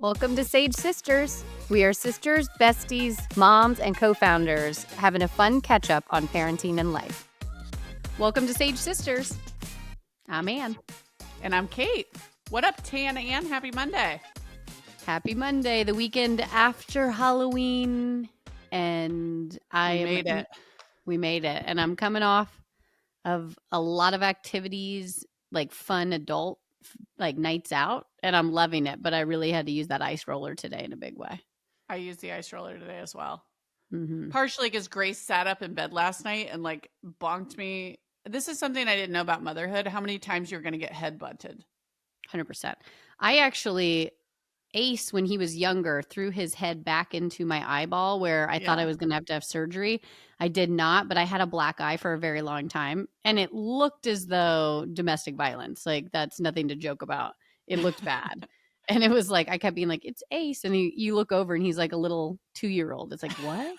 Welcome to Sage Sisters. We are sisters, besties, moms, and co-founders having a fun catch-up on parenting and life. Welcome to Sage Sisters. I'm Ann. And I'm Kate. What up, Tan Ann? Happy Monday. Happy Monday, the weekend after Halloween. And we made it. And I'm coming off of a lot of activities, like fun adult like nights out, and I'm loving it, but I really had to use that ice roller today in a big way. I used the ice roller today as well. Mm-hmm. Partially because Grace sat up in bed last night and like bonked me. This is something I didn't know about motherhood, how many times you're going to get head butted. 100%. I actually, Ace, when he was younger, threw his head back into my eyeball where I thought I was going to have surgery. I did not, but I had a black eye for a very long time. And it looked as though domestic violence, like that's nothing to joke about. It looked bad. And it was like, I kept being like, it's Ace. And you look over and he's like a little 2-year-old. It's like, what?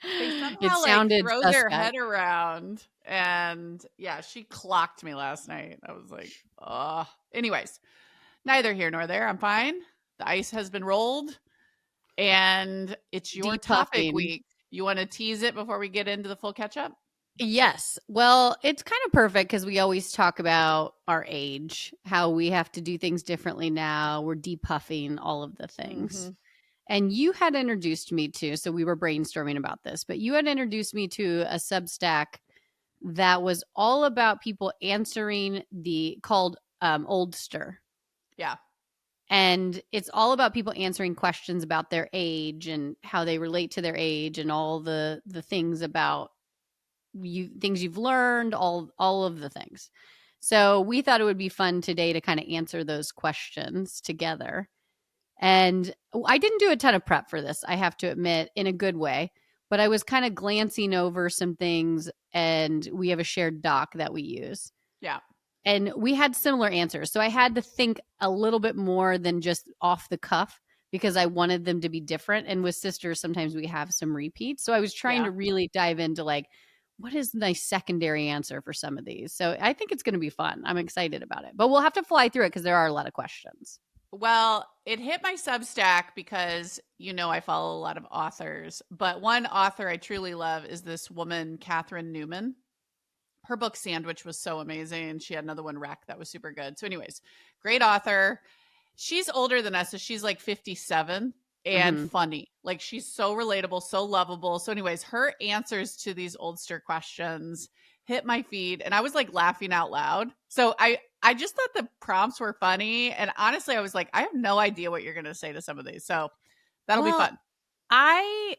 They somehow it sounded throw suspect. their head around. And yeah, she clocked me last night. I was like, oh. Anyways, neither here nor there. I'm fine. The ice has been rolled. And it's your topic week. You want to tease it before we get into the full catch-up? Yes. Well, it's kind of perfect because we always talk about our age, how we have to do things differently now. We're depuffing all of the things. Mm-hmm. And you had introduced me to, so we were brainstorming about this, but you had introduced me to a Substack that was all about people answering called Oldster. Yeah. And it's all about people answering questions about their age and how they relate to their age and all the things about things you've learned, all of the things. So we thought it would be fun today to kind of answer those questions together. And I didn't do a ton of prep for this, I have to admit, in a good way. But I was kind of glancing over some things, and we have a shared doc that we use. Yeah. And we had similar answers. So I had to think a little bit more than just off the cuff because I wanted them to be different. And with sisters, sometimes we have some repeats. So I was trying to really dive into like, what is my secondary answer for some of these? So I think it's going to be fun. I'm excited about it. But we'll have to fly through it because there are a lot of questions. Well, it hit my Substack because, I follow a lot of authors. But one author I truly love is this woman, Catherine Newman. Her book Sandwich was so amazing. She had another one, Wreck, that was super good. So anyways, great author. She's older than us. So she's like 57 and funny. Like she's so relatable, so lovable. So anyways, her answers to these Oldster questions hit my feed and I was like laughing out loud. So I just thought the prompts were funny. And honestly, I was like, I have no idea what you're going to say to some of these. So that'll be fun. I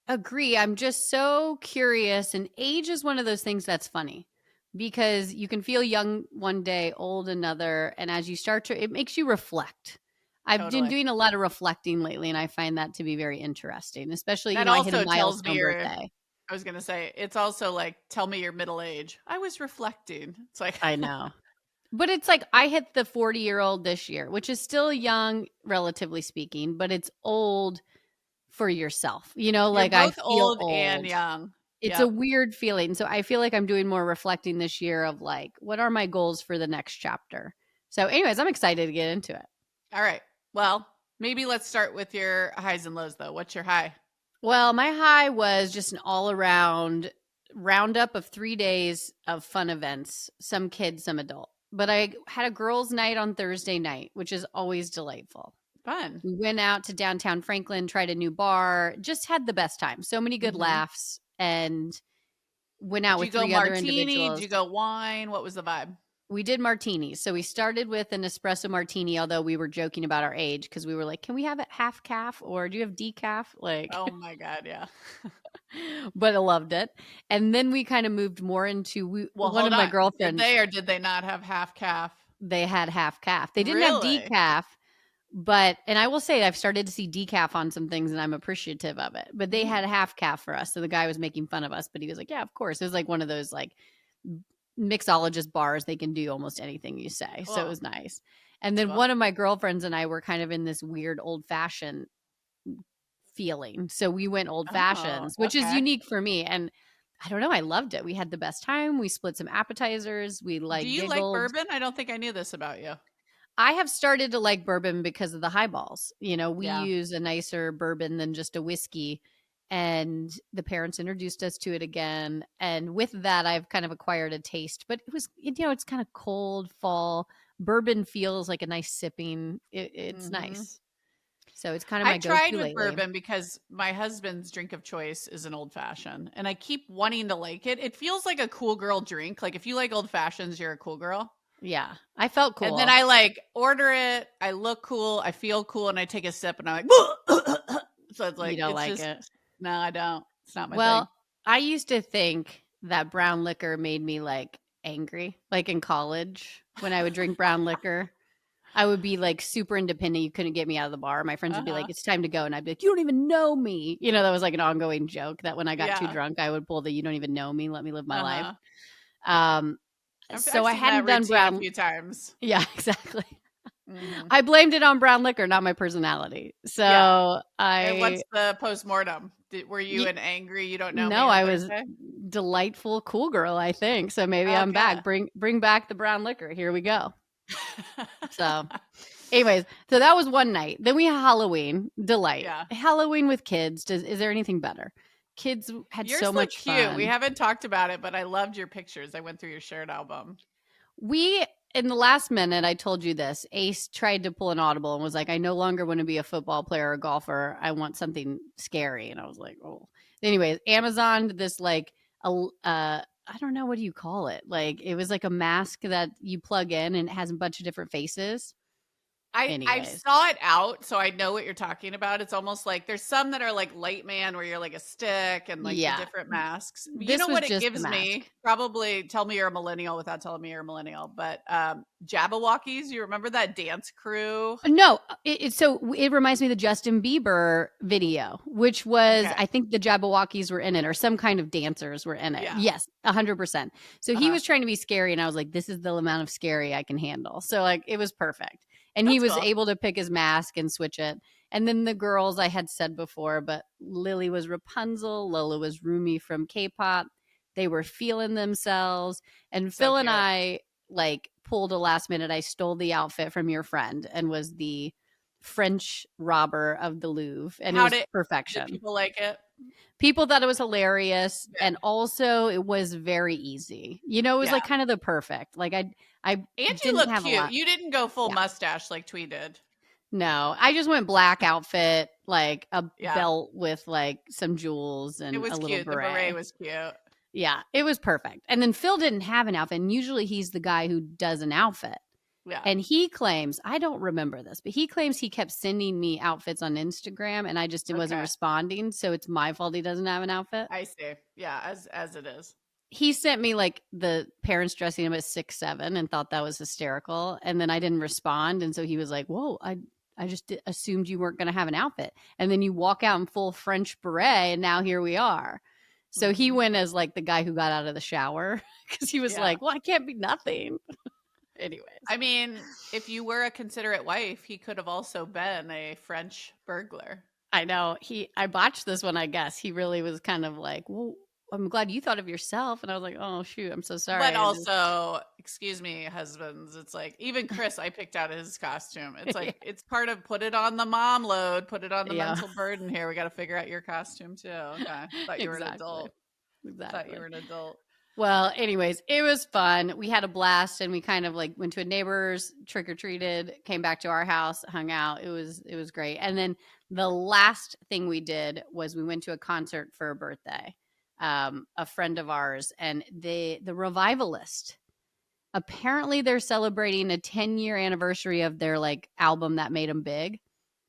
agree. I'm just so curious. And age is one of those things that's funny because you can feel young one day, old another. And as you start to, it makes you reflect. I've been doing a lot of reflecting lately, and I find that to be very interesting, especially, I hit a milestone birthday. I was going to say, it's also like, tell me your middle age. I was reflecting. It's like, I know. But it's like, I hit the 40-year-old this year, which is still young, relatively speaking, but it's old for yourself, like I feel old and young. It's a weird feeling. So I feel like I'm doing more reflecting this year of like, what are my goals for the next chapter? So anyways, I'm excited to get into it. All right. Well, maybe let's start with your highs and lows though. What's your high? Well, my high was just an all around roundup of 3 days of fun events, some kids, some adult. But I had a girls' night on Thursday night, which is always delightful. Fun. We went out to downtown Franklin, tried a new bar, just had the best time. So many good laughs, and went out with 3 other individuals. Did you go wine? What was the vibe? We did martinis. So we started with an espresso martini, although we were joking about our age because we were like, can we have it half calf or do you have decaf? Like, oh my God, yeah. But I loved it. And then we kind of moved more into one of my girlfriends. Did they or did they not have half calf? They had half calf. They didn't have decaf. And I will say I've started to see decaf on some things and I'm appreciative of it. But they had half calf for us. So the guy was making fun of us, but he was like, yeah, of course. It was like one of those like mixologist bars. They can do almost anything you say. Cool. So it was nice. And then one of my girlfriends and I were kind of in this weird old fashioned feeling. So we went old fashions, which is unique for me. And I don't know. I loved it. We had the best time. We split some appetizers. We Do you like bourbon? I don't think I knew this about you. I have started to like bourbon because of the highballs. You know, we Yeah. use a nicer bourbon than just a whiskey. And the parents introduced us to it again. And with that, I've kind of acquired a taste. But it was, you know, it's kind of cold fall. Bourbon feels like a nice sipping. It's nice. So it's kind of I my tried go-to with lately. bourbon because my husband's drink of choice is an old fashioned, and I keep wanting to like it. It feels like a cool girl drink. Like if you like old fashions, you're a cool girl. Yeah, I felt cool. And then I like order it. I look cool. I feel cool, and I take a sip, and I'm like, so it's like You don't it's like just it. no, I don't. It's not my Well, thing. I used to think that brown liquor made me like angry. Like in college, when I would drink brown liquor, I would be like super independent. You couldn't get me out of the bar. My friends would be like, it's time to go. And I'd be like, you don't even know me. You know, that was like an ongoing joke that when I got too drunk, I would pull the, you don't even know me. Let me live my life. So I've I seen hadn't that done routine a brown. few times. Yeah, exactly. I blamed it on brown liquor, not my personality. So And what's the postmortem? Were you an angry, you don't know me No, on I was Thursday? delightful, cool girl, I think. So maybe I'm back. Bring back the brown liquor. Here we go. So anyways, so that was one night. Then we had Halloween. Delight. Yeah. Halloween with kids. Is there anything better? Kids had You're so much cute. fun. We haven't talked about it, but I loved your pictures. I went through your shared album. In the last minute, I told you this. Ace tried to pull an audible and was like, I no longer want to be a football player or a golfer. I want something scary. And I was like, oh. Anyways, Amazon, this like, I don't know, what do you call it? Like, it was like a mask that you plug in and it has a bunch of different faces. I saw it out, so I know what you're talking about. It's almost like there's some that are like Light Man where you're like a stick and like the different masks. You know what it gives me? Probably tell me you're a millennial without telling me you're a millennial, but Jabberwockies, you remember that dance crew? No, it reminds me of the Justin Bieber video, which was, I think the Jabberwockies were in it or some kind of dancers were in it. Yeah. Yes, 100%. So he was trying to be scary and I was like, this is the amount of scary I can handle. So like it was perfect. And he was able to pick his mask and switch it. And then the girls I had said before, but Lily was Rapunzel, Lola was Rumi from K-pop. They were feeling themselves. And Phil and I like pulled a last minute. I stole the outfit from your friend and was the French robber of the Louvre. And it was perfection. Did people like it? People thought it was hilarious. Yeah. And also it was very easy. You know, it was like kind of the perfect. Like and you look cute. You didn't go full mustache like Twee did. No, I just went black outfit, like a belt with like some jewels and a little beret. The beret was cute. Yeah, it was perfect. And then Phil didn't have an outfit. And usually he's the guy who does an outfit. Yeah. And he claims, I don't remember this, but he claims he kept sending me outfits on Instagram and I just wasn't responding. So it's my fault he doesn't have an outfit. I see. Yeah, as it is. He sent me like the parents dressing him at 6'7" and thought that was hysterical. And then I didn't respond. And so he was like, whoa, I just assumed you weren't going to have an outfit. And then you walk out in full French beret and now here we are. So he went as like the guy who got out of the shower because he was like, well, I can't be nothing. Anyways. I mean, if you were a considerate wife, he could have also been a French burglar. I know. I botched this one, I guess. He really was kind of like, well, I'm glad you thought of yourself. And I was like, oh, shoot, I'm so sorry. But also, excuse me, husbands, it's like, even Chris, I picked out his costume. It's like, it's part of put it on the mom load, put it on the mental burden here. We got to figure out your costume too. Okay. Thought you were an adult. Exactly. Thought you were an adult. Well, anyways, it was fun. We had a blast and we kind of like went to a neighbor's, trick-or-treated, came back to our house, hung out. It was great. And then the last thing we did was we went to a concert for a birthday. A friend of ours and the Revivalist. Apparently they're celebrating a 10-year anniversary of their like album that made them big.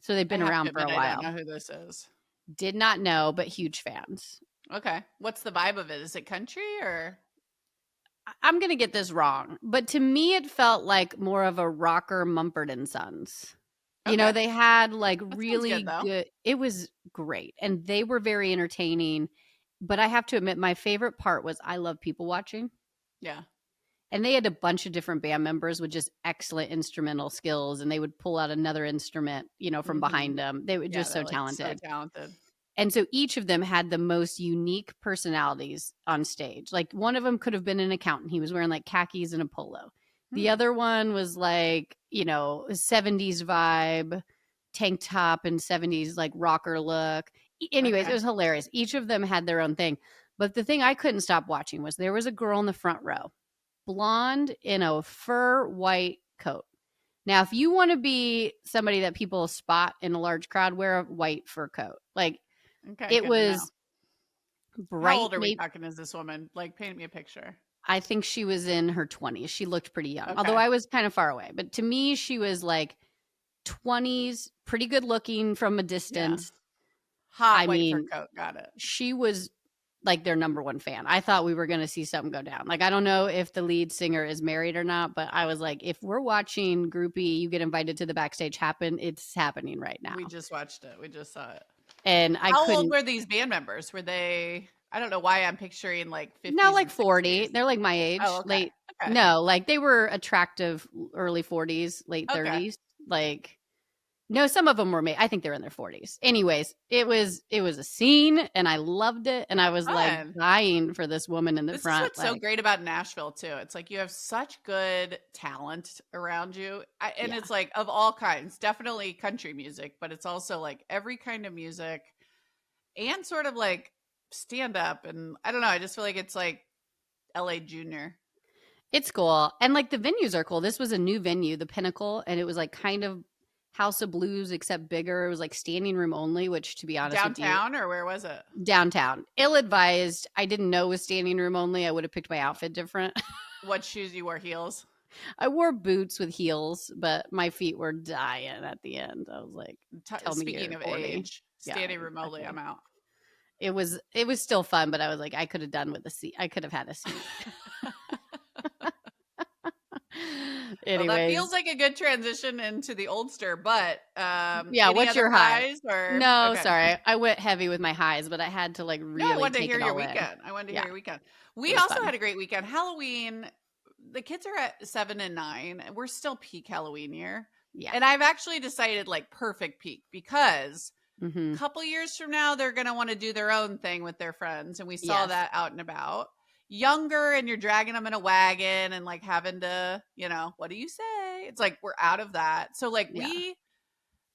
So they've been around for a while. I don't know who this is. Did not know, but huge fans. Okay. What's the vibe of it? Is it country or? I'm going to get this wrong, but to me it felt like more of a rocker Mumford and Sons. You know, they had like that really good. It was great. And they were very entertaining. But I have to admit, my favorite part was I love people watching. Yeah. And they had a bunch of different band members with just excellent instrumental skills. And they would pull out another instrument, you know, from behind them. They were just so talented. So talented. And so each of them had the most unique personalities on stage. Like one of them could have been an accountant. He was wearing like khakis and a polo. The other one was like, 70s vibe, tank top and 70s like rocker look. Anyways, it was hilarious. Each of them had their own thing. But the thing I couldn't stop watching was there was a girl in the front row, blonde in a fur white coat. Now, if you want to be somebody that people spot in a large crowd, wear a white fur coat. Like it was bright. How old are we talking as this woman? Like, paint me a picture. I think she was in her 20s. She looked pretty young, although I was kind of far away. But to me, she was like 20s, pretty good looking from a distance. Hot white fur coat. Got it. She was like their number one fan. I thought we were going to see something go down. Like, I don't know if the lead singer is married or not, but I was like, if we're watching Groupie, you get invited to the backstage happen, it's happening right now. We just watched it. We just saw it. And how old were these band members? Were they, I don't know why I'm picturing like 50s. No, like 40. They're like my age. Oh, okay. Late. Okay. No, like they were attractive early 40s, late 30s. Like, no, some of them were I think they're in their 40s. Anyways, it was a scene and I loved it. And I was like dying for this woman in the front. This is what's so great about Nashville too. It's like you have such good talent around you. It's like of all kinds, definitely country music, but it's also like every kind of music and sort of like stand up. And I don't know, I just feel like it's like LA Junior. It's cool. And like the venues are cool. This was a new venue, the Pinnacle, and it was like kind of House of Blues except bigger. It was like standing room only, which to be honest downtown with you, or where was it? Downtown. Ill-advised. I didn't know it was standing room only. I would have picked my outfit different. What shoes you wore? Heels? I wore boots with heels, but my feet were dying at the end. I was like, speaking of 40. Age, standing room only, I'm out. It was still fun, but I was like, I could have done with a seat. I could have had a seat. Well, that feels like a good transition into the Oldster, but what's your highs? Or no, sorry, I went heavy with my highs, but I had to like really. I wanted to hear your weekend. I wanted to hear your weekend. We also had a great weekend. Halloween. The kids are at 7 and 9. We're still peak Halloween year. Yeah, and I've actually decided like perfect peak because a couple years from now they're gonna want to do their own thing with their friends, and we saw that out and about. Younger and you're dragging them in a wagon and like having to, what do you say? It's like we're out of that. So like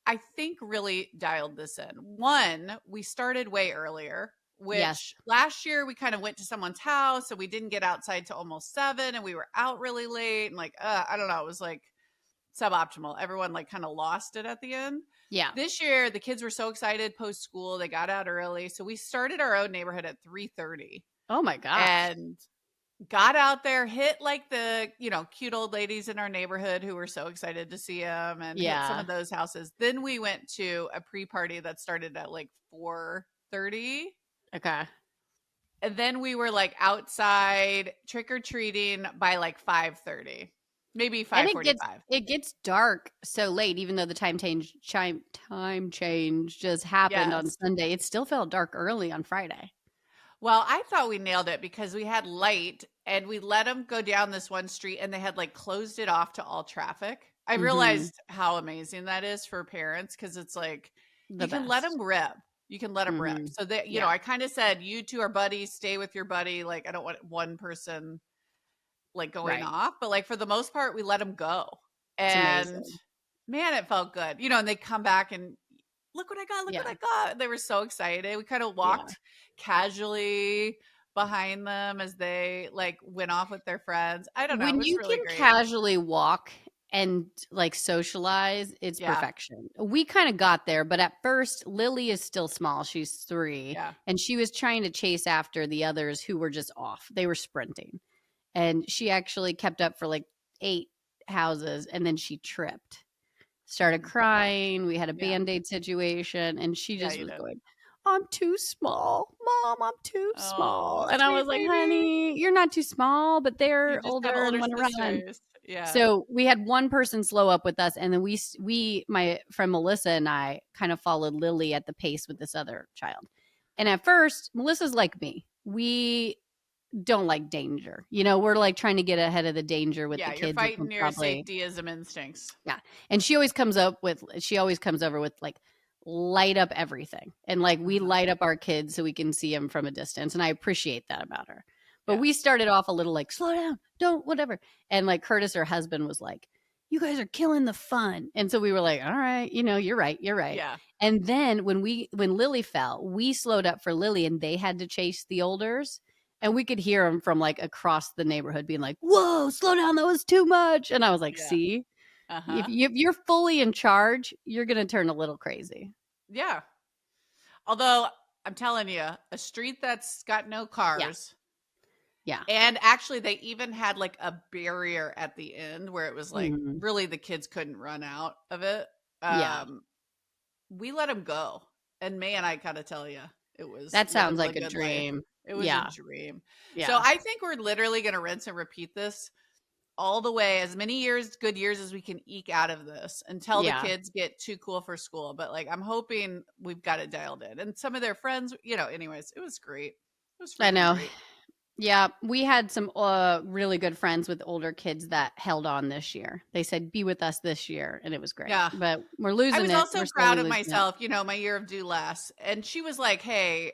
I think really dialed this in. One, we started way earlier, which last year we kind of went to someone's house and we didn't get outside till almost 7 and we were out really late and like I don't know, it was like suboptimal. Everyone like kind of lost it at the end. Yeah. This year the kids were so excited post school, they got out early. So we started our own neighborhood at 3:30. Oh my gosh. And got out there, hit like the, cute old ladies in our neighborhood who were so excited to see them and hit some of those houses. Then we went to a pre-party that started at like 4:30. Okay. And then we were like outside trick-or-treating by like 5:30. Maybe 5:45. It gets dark so late, even though the time change just happened on Sunday. It still felt dark early on Friday. Well, I thought we nailed it because we had light and we let them go down this one street and they had like closed it off to all traffic. I realized how amazing that is for parents because it's like you can let them rip. You can let them rip. So they, I kind of said, you two are buddies, stay with your buddy. Like I don't want one person like going off, but like for the most part, we let them go. And man, it felt good. And they come back and look what I got, look what I got. They were so excited. We kind of walked casually behind them as they like went off with their friends. I don't know. When you really can casually walk and like socialize, it's perfection. We kind of got there, but at first Lily is still small. She's 3 and she was trying to chase after the others who were just off. They were sprinting and she actually kept up for like 8 houses and then she tripped. Started crying. We had a Band-Aid situation and she just was going, I'm too small. Mom, I'm too small. And I was like, honey, you're not too small, but they're older and want to run. Yeah. So we had one person slow up with us. And then we, my friend Melissa and I kind of followed Lily at the pace with this other child. And at first, Melissa's like me. We don't like danger. We're like trying to get ahead of the danger with the kids. You're fighting your safetyism instincts. Yeah. And she always comes over with like light up everything. And like we light up our kids so we can see them from a distance. And I appreciate that about her. But we started off a little like, slow down, don't, whatever. And like Curtis, her husband, was like, you guys are killing the fun. And so we were like, all right, you're right. Yeah. And then when Lily fell, we slowed up for Lily and they had to chase the Olders. And we could hear them from like across the neighborhood being like, whoa, slow down, that was too much. And I was like, see, if you're fully in charge, you're going to turn a little crazy. Yeah. Although I'm telling you, a street that's got no cars. Yeah. And actually they even had like a barrier at the end where it was like really the kids couldn't run out of it. We let them go. And man, I gotta tell you, that sounds like a dream. Life. It was a dream. Yeah. So I think we're literally going to rinse and repeat this all the way, as many good years as we can eke out of this until the kids get too cool for school. But like, I'm hoping we've got it dialed in. And some of their friends, anyways, it was great. It was I know. Great. Yeah, we had some really good friends with older kids that held on this year. They said, be with us this year, and it was great. Yeah. But we're losing it. I was also proud of myself, my year of do less. And she was like, hey,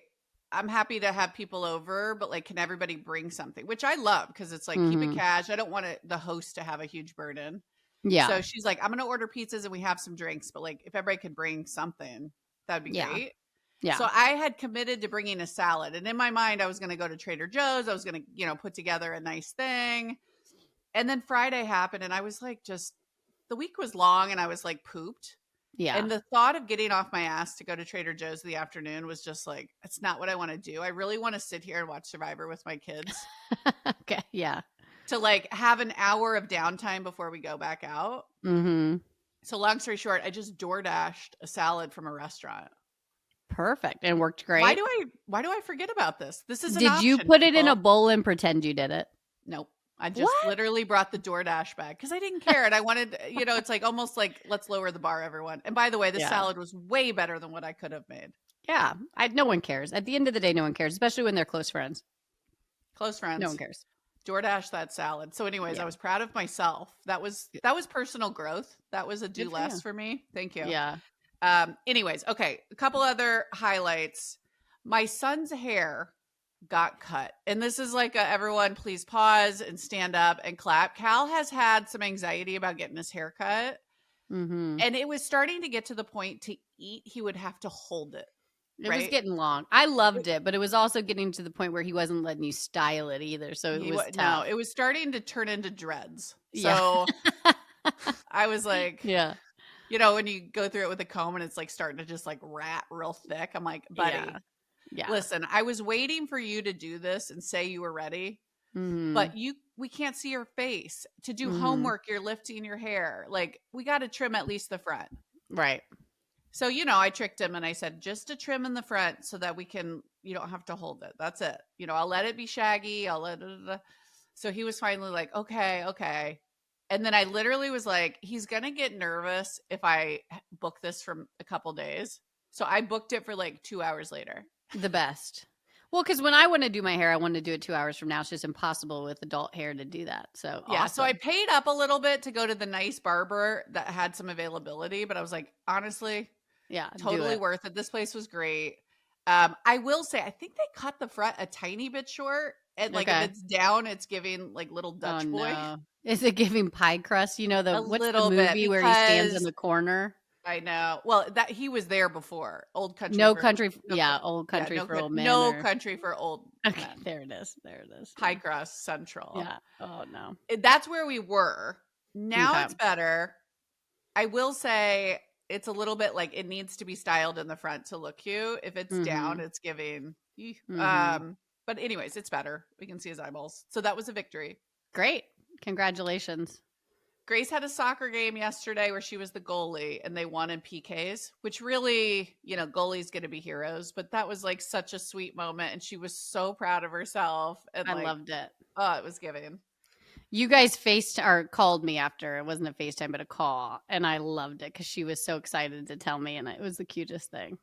I'm happy to have people over, but like, can everybody bring something? Which I love because it's like, keep it cash. I don't want the host to have a huge burden. Yeah. So she's like, I'm going to order pizzas and we have some drinks. But like, if everybody could bring something, that'd be great. Yeah. So I had committed to bringing a salad. And in my mind, I was going to go to Trader Joe's. I was going to, put together a nice thing. And then Friday happened and I was like, the week was long and I was like pooped. Yeah. And the thought of getting off my ass to go to Trader Joe's in the afternoon was just like, it's not what I want to do. I really want to sit here and watch Survivor with my kids. Okay. Yeah. To like have an hour of downtime before we go back out. Mm-hmm. So long story short, I just DoorDashed a salad from a restaurant. Perfect. And worked great. Why do I forget about this? This is an Did option, you put it in a bowl and pretend you did it? Nope. I just literally brought the DoorDash bag because I didn't care. And I wanted, it's like almost like, let's lower the bar, everyone. And by the way, this salad was way better than what I could have made. Yeah. No one cares. At the end of the day, no one cares, especially when they're close friends. Close friends. No one cares. DoorDash that salad. So anyways, I was proud of myself. That was personal growth. That was a do less for me. Thank you. Yeah. Anyways, okay. A couple other highlights. My son's hair got cut. And this is like everyone please pause and stand up and clap. Cal has had some anxiety about getting his hair cut. Mm-hmm. And it was starting to get to the point to eat, he would have to hold it. It was getting long. I loved it, but it was also getting to the point where he wasn't letting you style it either. So it was tough. No, it was starting to turn into dreads. So I was like, when you go through it with a comb and it's like starting to just like rat real thick. I'm like, buddy, listen, I was waiting for you to do this and say you were ready, but we can't see your face. To do homework, you're lifting your hair. Like, we got to trim at least the front. Right. So, I tricked him and I said, just a trim in the front so that you don't have to hold it. That's it. I'll let it be shaggy. So he was finally like, okay. And then I literally was like, he's going to get nervous if I book this from a couple days. So I booked it for like 2 hours later. The best. Well, because when I want to do my hair, I want to do it 2 hours from now. It's just impossible with adult hair to do that. So awesome. So I paid up a little bit to go to the nice barber that had some availability, but I was like, honestly, totally worth it. This place was great. I will say, I think they cut the front a tiny bit short, and like if it's down, it's giving like little Dutch boy. No. Is it giving pie crust? What's the movie where he stands in the corner? I know. Well, that he was there before. Old country. Old country for old men. No country for old men. There it is. Pie crust central. Yeah. Oh no. That's where we were. Now it's better. I will say it's a little bit like it needs to be styled in the front to look cute. If it's down, it's giving. But anyways, it's better. We can see his eyeballs. So that was a victory. Great. Congratulations. Grace had a soccer game yesterday where she was the goalie and they won in PKs, which really, goalies get to be heroes. But that was like such a sweet moment. And she was so proud of herself. And I loved it. Oh, it was giving. You guys called me after. It wasn't a FaceTime, but a call. And I loved it because she was so excited to tell me. And it was the cutest thing.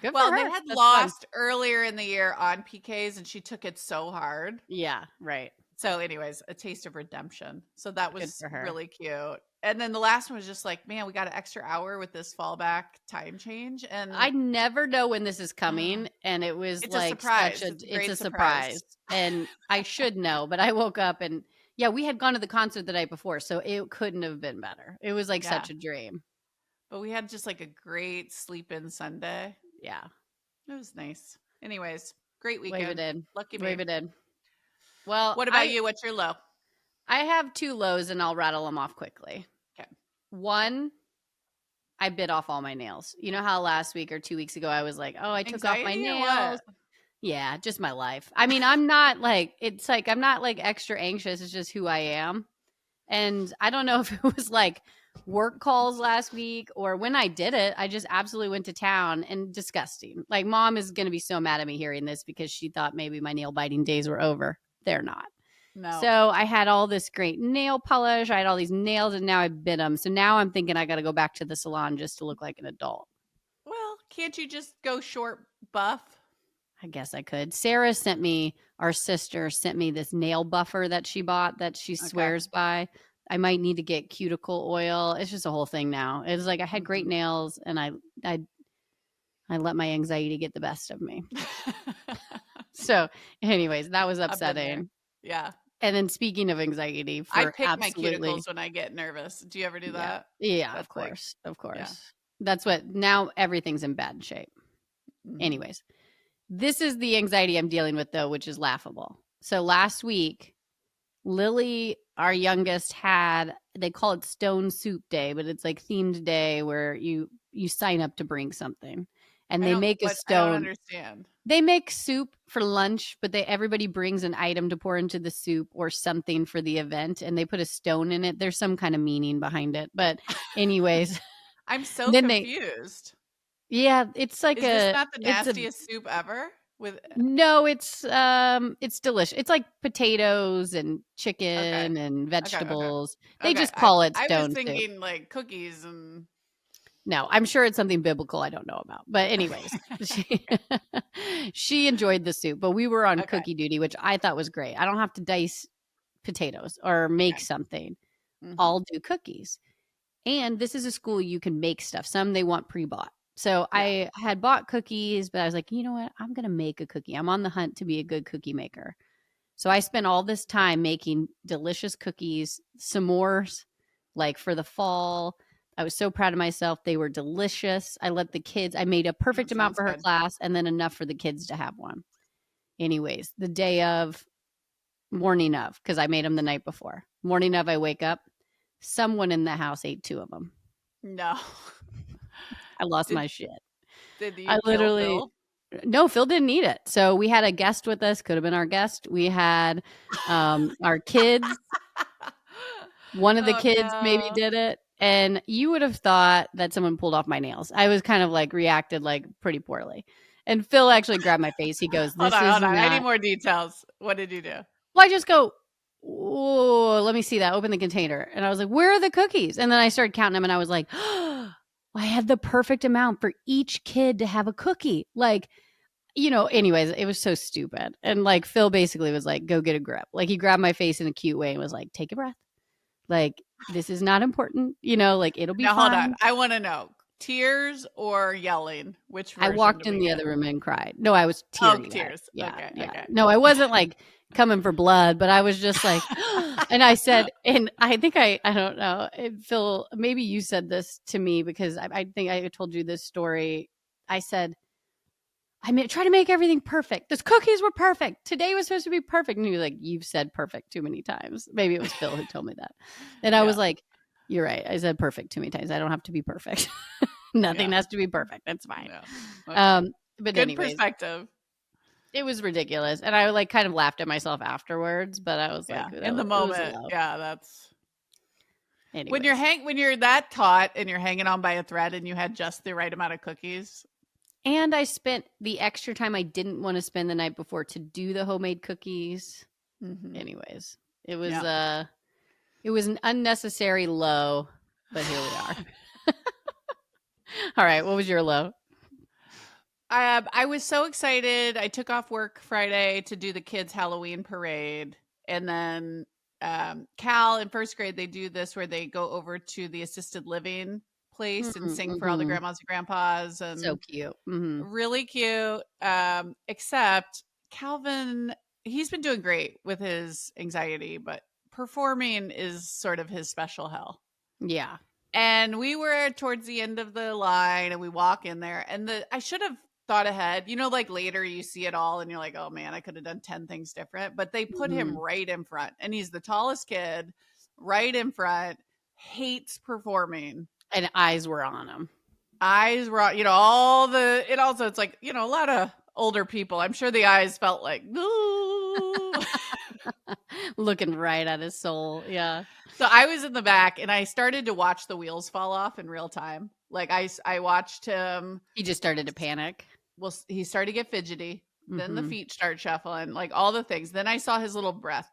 Good for her. They had lost earlier in the year on PKs and she took it so hard. Yeah, right. So anyways, a taste of redemption. So that was really cute. And then the last one was just like, man, we got an extra hour with this fallback time change. And I never know when this is coming. And it was it's a like surprise. it's a Great surprise. And I should know, but I woke up and yeah, we had gone to the concert the night before. So it couldn't have been better. It was like such a dream. But we had just like a great sleep in Sunday. Yeah. It was nice. Anyways, great weekend. Wave it in. Lucky me. Wave it in. Well, what about you? What's your low? I have 2 lows and I'll rattle them off quickly. Okay. 1, I bit off all my nails. You know how last week or 2 weeks ago I was like, oh, I took off my nails. Yeah, just my life. I mean, I'm not like, it's like, I'm not like extra anxious. It's just who I am. And I don't know if it was like work calls last week or when I did it, I just absolutely went to town and disgusting. Like mom is going to be so mad at me hearing this because she thought maybe my nail biting days were over. They're not. No. So I had all this great nail polish. I had all these nails and now I bit them. So now I'm thinking I got to go back to the salon just to look like an adult. Well, can't you just go short buff? I guess I could. Sarah our sister sent me this nail buffer that she bought that she swears by. I might need to get cuticle oil. It's just a whole thing now. It's like I had great nails and I let my anxiety get the best of me. So anyways, that was upsetting. Yeah. And then speaking of anxiety, I pick my cuticles when I get nervous. Do you ever do that? Yeah, of course. Of course. Yeah. That's what now everything's in bad shape. Mm-hmm. Anyways, this is the anxiety I'm dealing with though, which is laughable. So last week, Lily, our youngest, they call it Stone Soup Day, but it's like themed day where you sign up to bring something. And they make a stone. I don't understand. They make soup for lunch, but everybody brings an item to pour into the soup or something for the event, and they put a stone in it. There's some kind of meaning behind it. But anyways. I'm so confused. It's like Is this not the nastiest soup ever? No, it's delicious. It's like potatoes and chicken and vegetables. Okay. They just call it stone soup. I was thinking like cookies and... No, I'm sure it's something biblical I don't know about. But anyways, she enjoyed the soup. But we were on cookie duty, which I thought was great. I don't have to dice potatoes or make something. Mm-hmm. I'll do cookies. And this is a school you can make stuff. Some they want pre-bought. So I had bought cookies, but I was like, you know what? I'm going to make a cookie. I'm on the hunt to be a good cookie maker. So I spent all this time making delicious cookies, s'mores, like for the fall. I was so proud of myself. They were delicious. I made a perfect amount for her class and then enough for the kids to have one. Anyways, morning of, because I made them the night before. Morning of, I wake up. Someone in the house ate 2 of them. No. I lost my shit. Did you kill Phil? No, Phil didn't eat it. So we had a guest with us. Could have been our guest. We had our kids. One of the kids maybe did it. And you would have thought that someone pulled off my nails. I was kind of like reacted like pretty poorly. And Phil actually grabbed my face. He goes, hold on. I need more details. What did you do? Well, I just go, oh, let me see that. Open the container. And I was like, where are the cookies? And then I started counting them and I was like, oh, I had the perfect amount for each kid to have a cookie. Like, anyways, it was so stupid. And like Phil basically was like, go get a grip. Like he grabbed my face in a cute way and was like, take a breath. Like, this is not important, like it'll be fine. Hold on. I want to know, tears or yelling? Which version? I walked in the other room and cried. No, I was tearing. Oh, tears. Yeah, okay, yeah. Okay. No, I wasn't like coming for blood, but I was just like, and I said, and I think I don't know, Phil, maybe you said this to me because I think I told you this story. I said, try to make everything perfect. Those cookies were perfect. Today was supposed to be perfect. And you were like, you've said perfect too many times. Maybe it was Phil who told me that. And I was like, you're right. I said perfect too many times. I don't have to be perfect. Nothing has to be perfect. That's fine. Yeah. Okay. But good anyways, perspective. It was ridiculous. And I like kind of laughed at myself afterwards, but I was like, in the moment. Yeah, that's. Anyways. When you're that taut and you're hanging on by a thread and you had just the right amount of cookies. And I spent the extra time I didn't want to spend the night before to do the homemade cookies. Mm-hmm. Anyways, it was an unnecessary low, but here we are. All right, what was your low? I was so excited. I took off work Friday to do the kids' Halloween parade, and then Cal in first grade, they do this where they go over to the assisted living place and sing for all the grandmas and grandpas, and so cute. really cute. Except Calvin, he's been doing great with his anxiety, but performing is sort of his special hell. Yeah. And we were towards the end of the line and we walk in there, and I should have thought ahead, like later you see it all and you're like, oh man, I could have done 10 things different, but they put him right in front, and he's the tallest kid right in front, hates performing, and eyes were on him. Eyes were on, all the, it also, it's like, a lot of older people, I'm sure the eyes felt like, ooh. Looking right at his soul. Yeah. So I was in the back and I started to watch the wheels fall off in real time. Like I watched him. He just started to panic. Well, he started to get fidgety. Then the feet start shuffling, like all the things. Then I saw his little breath.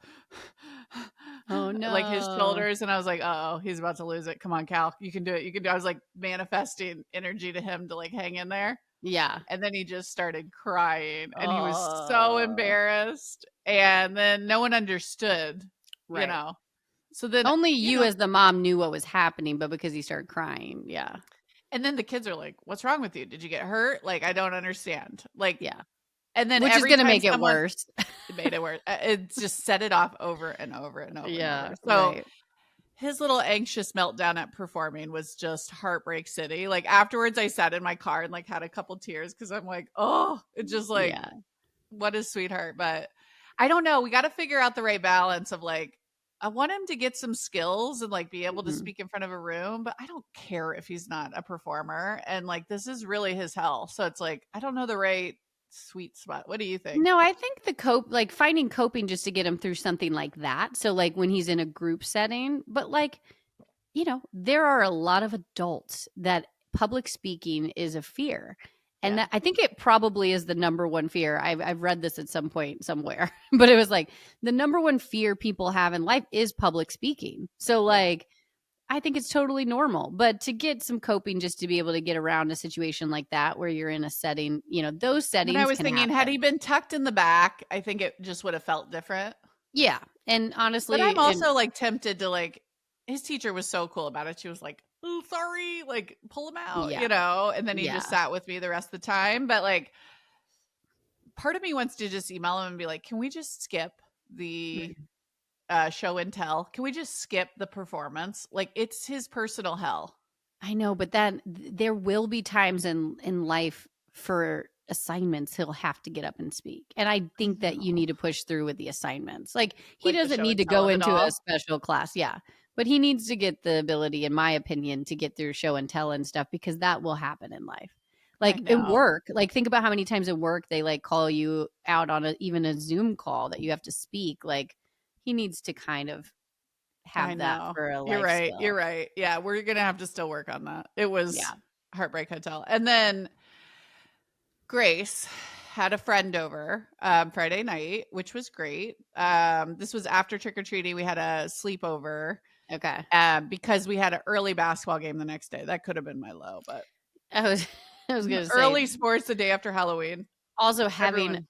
Oh no. Like his shoulders. And I was like, oh, he's about to lose it. Come on, Cal. You can do it. You can do it. I was like manifesting energy to him to like hang in there. Yeah. And then he just started crying and he was so embarrassed. And then no one understood, right. So then only you as the mom knew what was happening, but because he started crying. Yeah. And then the kids are like, what's wrong with you? Did you get hurt? Like, I don't understand. Like, yeah. And then which is going to make it worse. It made it worse. It just set it off over and over and over. Yeah. And over. So his little anxious meltdown at performing was just heartbreak city. Like afterwards I sat in my car and like had a couple tears because I'm like, oh, it's just like, what a sweetheart. But I don't know. We got to figure out the right balance of like, I want him to get some skills and like be able to speak in front of a room, but I don't care if he's not a performer. And like, this is really his hell. So it's like, I don't know the right sweet spot. What do you think? No, I think finding coping just to get him through something like that. So like when he's in a group setting, but like, there are a lot of adults that public speaking is a fear. And that, I think it probably is the number one fear. I've read this at some point somewhere, but it was like the number one fear people have in life is public speaking. So like, I think it's totally normal, but to get some coping just to be able to get around a situation like that, where you're in a setting, those settings. And I was thinking, had he been tucked in the back, I think it just would have felt different. Yeah. And honestly, but I'm also like tempted to like, his teacher was so cool about it. She was like, oh, sorry, like pull him out, and then he just sat with me the rest of the time. But like, part of me wants to just email him and be like, can we just skip the show and tell? Can we just skip the performance? Like, it's his personal hell. I know, but then there will be times in life for assignments he'll have to get up and speak, and I think that you need to push through with the assignments. Like he doesn't need to go into a special class, but he needs to get the ability, in my opinion, to get through show and tell and stuff, because that will happen in life. Like in work, like think about how many times in work they like call you out on even a Zoom call that you have to speak. Like he needs to kind of have that for a life You're right. skill. You're right. Yeah, we're gonna have to still work on that. It was Heartbreak Hotel. And then Grace had a friend over Friday night, which was great. This was after trick-or-treating. We had a sleepover. Okay. Because we had an early basketball game the next day. That could have been my low, but I was gonna say early sports the day after Halloween. Also having a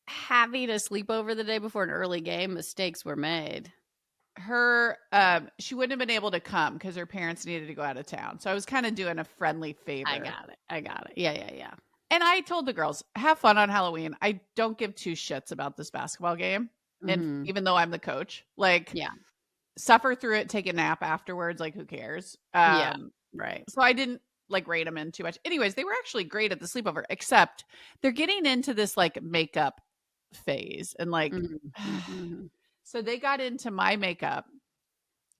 sleepover the day before an early game, mistakes were made. She wouldn't have been able to come because her parents needed to go out of town. So I was kind of doing a friendly favor. I got it. Yeah. And I told the girls, have fun on Halloween. I don't give two shits about this basketball game. And even though I'm the coach, like, suffer through it, take a nap afterwards. Like, who cares? Right. So I didn't like rate them in too much. Anyways, they were actually great at the sleepover, except they're getting into this like makeup phase. And like, so they got into my makeup,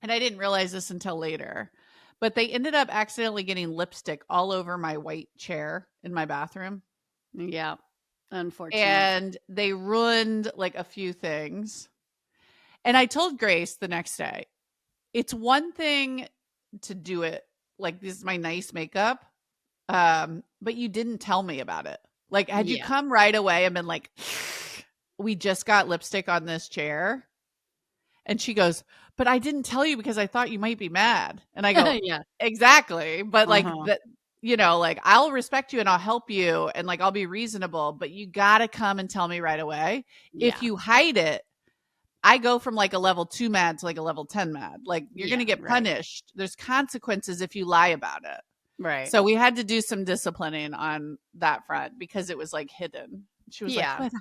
and I didn't realize this until later, but they ended up accidentally getting lipstick all over my white chair in my bathroom. Yeah. Unfortunately. And they ruined like a few things. And I told Grace the next day, it's one thing to do it. Like, this is my nice makeup. But you didn't tell me about it. Like, had you come right away and been like, we just got lipstick on this chair. And she goes, but I didn't tell you because I thought you might be mad. And I go, yeah, exactly. But like that, like I'll respect you and I'll help you and like I'll be reasonable, but you got to come and tell me right away. If you hide it, I go from like a level 2 mad to like a level 10 mad. Like you're going to get punished. There's consequences if you lie about it. Right. So we had to do some disciplining on that front because it was like hidden. She was like,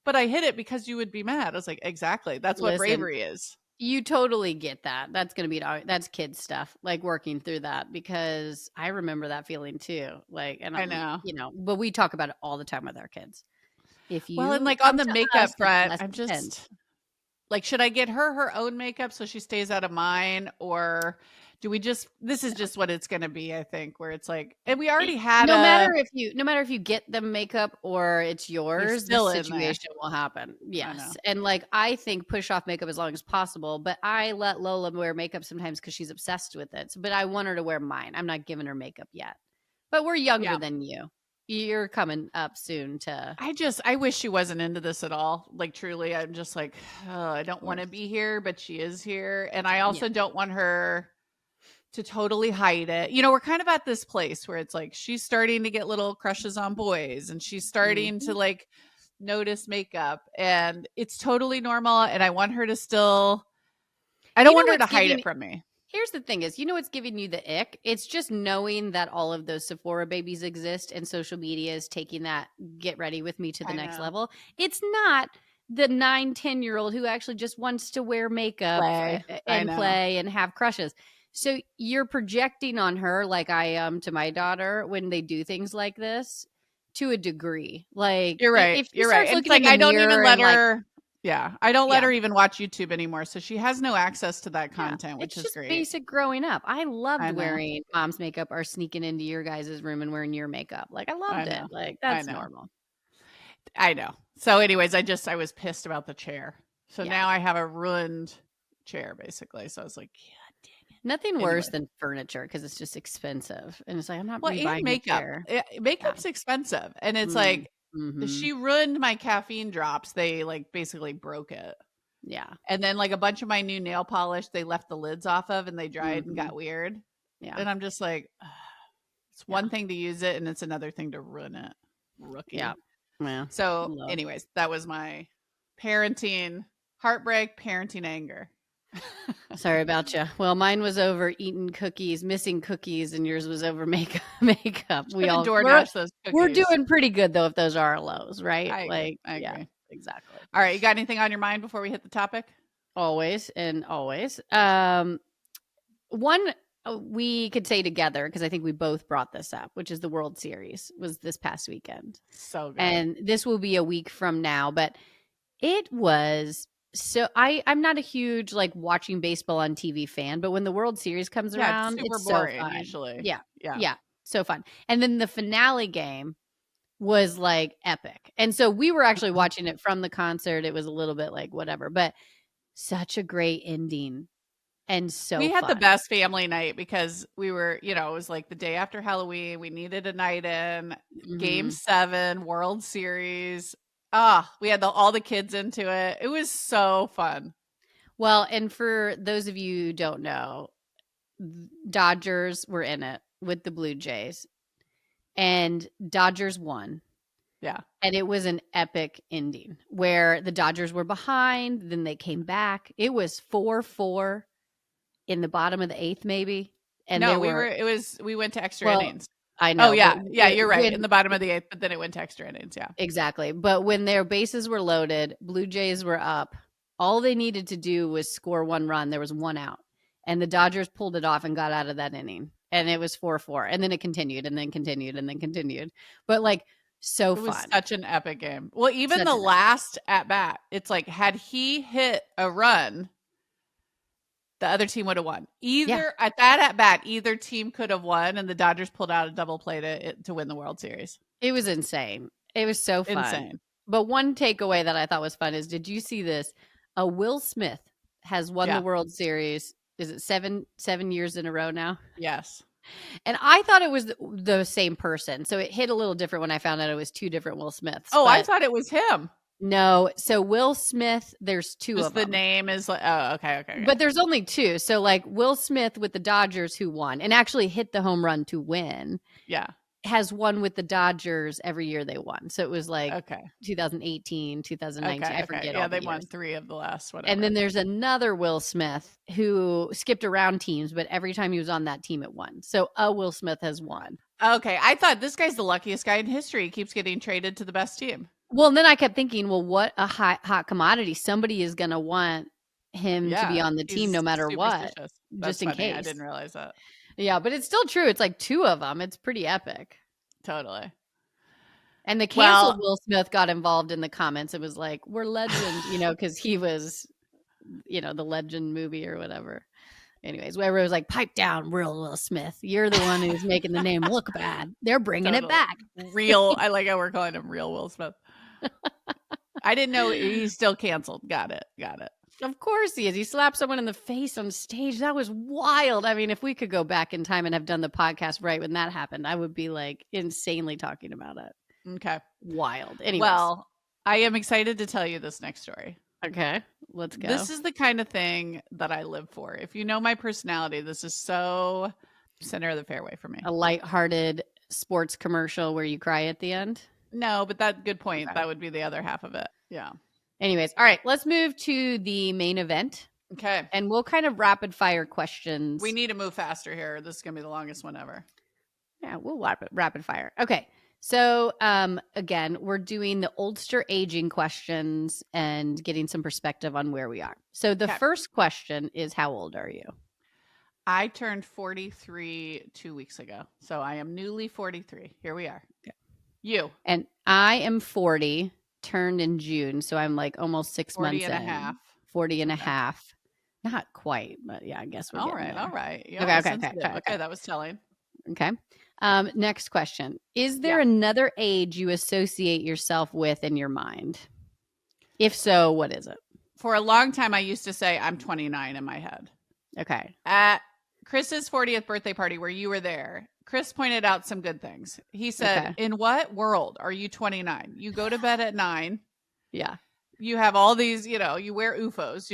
but I hid it because you would be mad. I was like, exactly. That's what bravery is. You totally get that. That's going to be, that's kid stuff, like working through that, because I remember that feeling too. Like, and I know, but we talk about it all the time with our kids. If you, and like on the makeup front, I'm just like, should I get her own makeup so she stays out of mine? Or do we just, this is just what it's going to be, I think, where it's like, and we already had no matter if you get the makeup or it's yours, the situation will happen. Yes. And like, I think push off makeup as long as possible, but I let Lola wear makeup sometimes because she's obsessed with it. But I want her to wear mine. I'm not giving her makeup yet, but we're younger than you. You're coming up soon to. I wish she wasn't into this at all. Like, truly, I'm just like, oh, I don't want to be here, but she is here. And I also don't want her to totally hide it. We're kind of at this place where it's like, she's starting to get little crushes on boys and she's starting to like notice makeup, and it's totally normal. And I want her to still, I don't want her to hide it from me. Here's the thing is, what's giving you the ick? It's just knowing that all of those Sephora babies exist and social media is taking that get ready with me to the next level. It's not the 9-10-year-old who actually just wants to wear makeup and play and have crushes. So you're projecting on her, like I am to my daughter, when they do things like this, to a degree. Like, you're right. You're right. It's like, I don't even let her. I don't let her even watch YouTube anymore. So she has no access to that content, which is just great. Basic growing up. I loved wearing mom's makeup or sneaking into your guys' room and wearing your makeup. Like, I loved it. Like, that's normal. I know. So anyways, I was pissed about the chair. So now I have a ruined chair, basically. So I was like, dang it. Nothing worse than furniture, because it's just expensive. And it's like, I'm not rebuying makeup. chair. Makeup's expensive. And it's like, she ruined my caffeine drops. They like basically broke it. Yeah. And then like a bunch of my new nail polish, they left the lids off of and they dried and got weird. Yeah. And I'm just like, it's one thing to use it and it's another thing to ruin it. Rookie. Yeah. Yeah. So anyways, that was my parenting heartbreak, parenting anger. Sorry about you. Well, mine was over eating cookies, missing cookies, and yours was over makeup. We all DoorDash those cookies. We're doing pretty good though if those are our lows, right? I agree. Exactly. All right, you got anything on your mind before we hit the topic? Always and always. One we could say together, because I think we both brought this up, which is the World Series was this past weekend. So good. And this will be a week from now, but it was. So I'm not a huge like watching baseball on TV fan, but when the World Series comes around, it's boring, so fun. Usually. Yeah. So fun. And then the finale game was like epic. And so we were actually watching it from the concert. It was a little bit like whatever, but such a great ending. And so we had the best family night because we were, it was like the day after Halloween. We needed a night in. Game 7, World Series. We had all the kids into it. It was so fun. Well, and for those of you who don't know, Dodgers were in it with the Blue Jays, and Dodgers won. Yeah. And it was an epic ending where the Dodgers were behind, then they came back. It was 4-4 in the bottom of the 8th, maybe. And no, we went to extra innings. I know. Oh, yeah. You're right. In the bottom of the 8th, but then it went to extra innings. Yeah. Exactly. But when their bases were loaded, Blue Jays were up. All they needed to do was score one run. There was one out. And the Dodgers pulled it off and got out of that inning. And it was 4-4. And then it continued and then continued and then continued. But like, so fun. It was such an epic game. Well, even the last at bat, it's like, had he hit a run, the other team would have won. At that at bat, either team could have won, and the Dodgers pulled out a double play to win the World Series. It was insane. It was so fun. Insane. But one takeaway that I thought was fun is, did you see this? Will Smith has won the World Series. Is it seven years in a row now? Yes. And I thought it was the same person. So it hit a little different when I found out it was two different Will Smiths. Oh, I thought it was him. No. So Will Smith, there's two of them. The name is like, oh, okay. But there's only two. So like Will Smith with the Dodgers who won and actually hit the home run to win. Yeah. has won with the Dodgers every year they won. So it was like Okay. 2018, 2019. I forget Yeah, all they the won years. 3 of the last whatever. And then there's another Will Smith who skipped around teams, but every time he was on that team, it won. So Will Smith has won. Okay, I thought this guy's the luckiest guy in history. He keeps getting traded to the best team. Well, and then I kept thinking, well, what a hot commodity. Somebody is going to want him to be on the team no matter what, just in case. I didn't realize that. Yeah, but it's still true. It's like 2 of them. It's pretty epic. Totally. And the canceled Will Smith got involved in the comments. It was like, we're legends, because he was, the Legend movie or whatever. Anyways, whoever was like, pipe down, real Will Smith. You're the one who's making the name look bad. They're bringing it back. Real. I like how we're calling him real Will Smith. I didn't know he's still canceled. Got it. Of course he is. He slapped someone in the face on stage. That was wild. I mean, if we could go back in time and have done the podcast right when that happened, I would be like insanely talking about it. Okay. Wild. Anyways. Well, I am excited to tell you this next story. Okay. Let's go. This is the kind of thing that I live for. If you know my personality, this is so center of the fairway for me. A lighthearted sports commercial where you cry at the end? No, but good point. Okay. That would be the other half of it. Yeah. Anyways, all right, let's move to the main event. Okay. And we'll kind of rapid fire questions. We need to move faster here. This is going to be the longest one ever. Yeah, we'll rapid fire. Okay. So, again, we're doing the Oldster aging questions and getting some perspective on where we are. So the first question is, how old are you? I turned 43 2 weeks ago. So I am newly 43. Here we are. Okay. You. And I am 40, turned in June. So I'm like almost 6 months in. 40 and a half. Not quite, but yeah, I guess we're getting there. All right. Yeah, okay. That was telling. Okay. Next question. Is there another age you associate yourself with in your mind? If so, what is it? For a long time, I used to say I'm 29 in my head. Okay. At Chris's 40th birthday party where you were there, Chris pointed out some good things. He said, in what world are you 29? You go to bed at 9. Yeah. You have all these, you wear UFOs.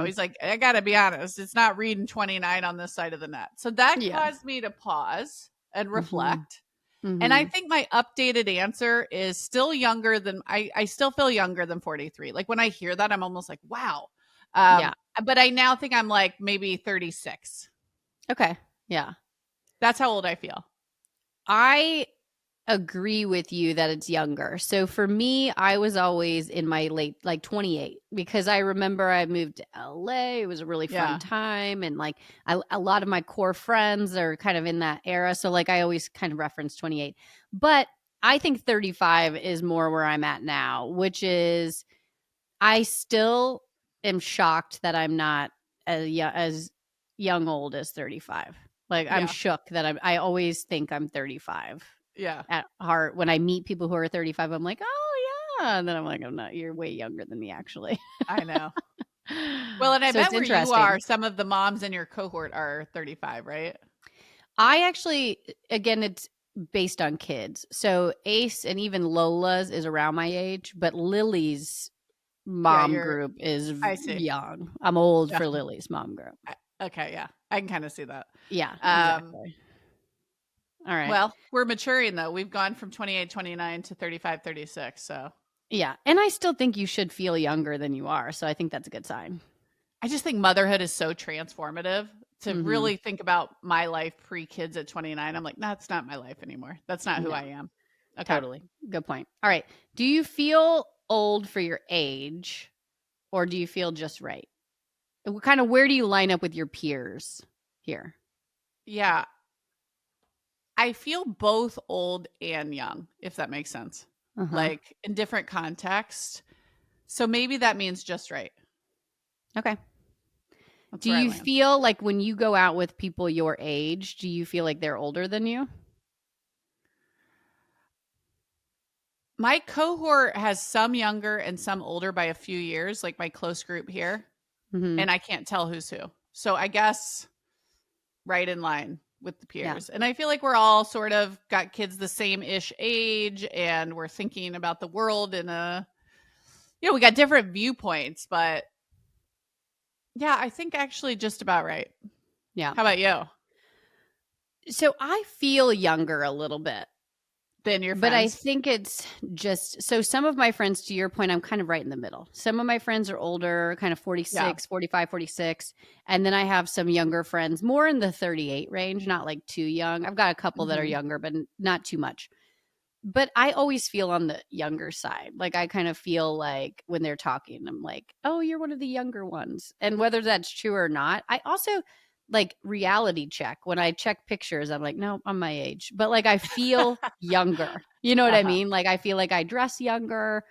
He's like, I got to be honest. It's not reading 29 on this side of the net. So that caused me to pause and reflect. Mm-hmm. And I think my updated answer is still younger than, I still feel younger than 43. Like when I hear that, I'm almost like, wow. But I now think I'm like maybe 36. Okay. Yeah. That's how old I feel. I agree with you that it's younger. So for me, I was always in my late, like 28, because I remember I moved to LA. It was a really fun time. And like a lot of my core friends are kind of in that era. So like I always kind of reference 28. But I think 35 is more where I'm at now, which is I still am shocked that I'm not as young old as 35. Like I'm shook that I always think I'm 35. Yeah. At heart, when I meet people who are 35, I'm like, oh yeah. And then I'm like, I'm not, you're way younger than me, actually. I know. Well, and I bet where you are, some of the moms in your cohort are 35, right? I actually, again, it's based on kids. So Ace and even Lola's is around my age, but Lily's mom group is young. I'm old for Lily's mom group. Okay, yeah. I can kind of see that. Yeah, exactly. All right. Well, we're maturing, though. We've gone from 28, 29 to 35, 36. So, yeah. And I still think you should feel younger than you are. So I think that's a good sign. I just think motherhood is so transformative to really think about my life pre-kids at 29. I'm like, no, that's not my life anymore. That's not who I am. Okay. Totally. Good point. All right. Do you feel old for your age, or do you feel just right? Kind of where do you line up with your peers here? Yeah. I feel both old and young, if that makes sense. Like in different contexts. So maybe that means just right. Okay. Do you feel like when you go out with people your age, do you feel like they're older than you? My cohort has some younger and some older by a few years, like my close group here. And I can't tell who's who. So I guess right in line with the peers. And I feel like we're all sort of got kids the same-ish age, and we're thinking about the world in we got different viewpoints, but yeah, I think actually just about right. Yeah. How about you? So I feel younger a little bit. than your But I friends? think it's just so some of my friends, to your point, I'm kind of right in the middle. Some of my friends are older, kind of Yeah. 46, 45, 46. And then I have some younger friends, more in the 38 range, not like too young. I've got a couple that are Mhm. younger, but not too much. But I always feel on the younger side. Like I kind of feel like when they're talking, I'm like, oh, you're one of the younger ones. And whether that's true or not, I also like reality check. When I check pictures, I'm like, no, I'm my age. But like I feel younger. You know what I Uh-huh. mean? Like I feel like I dress younger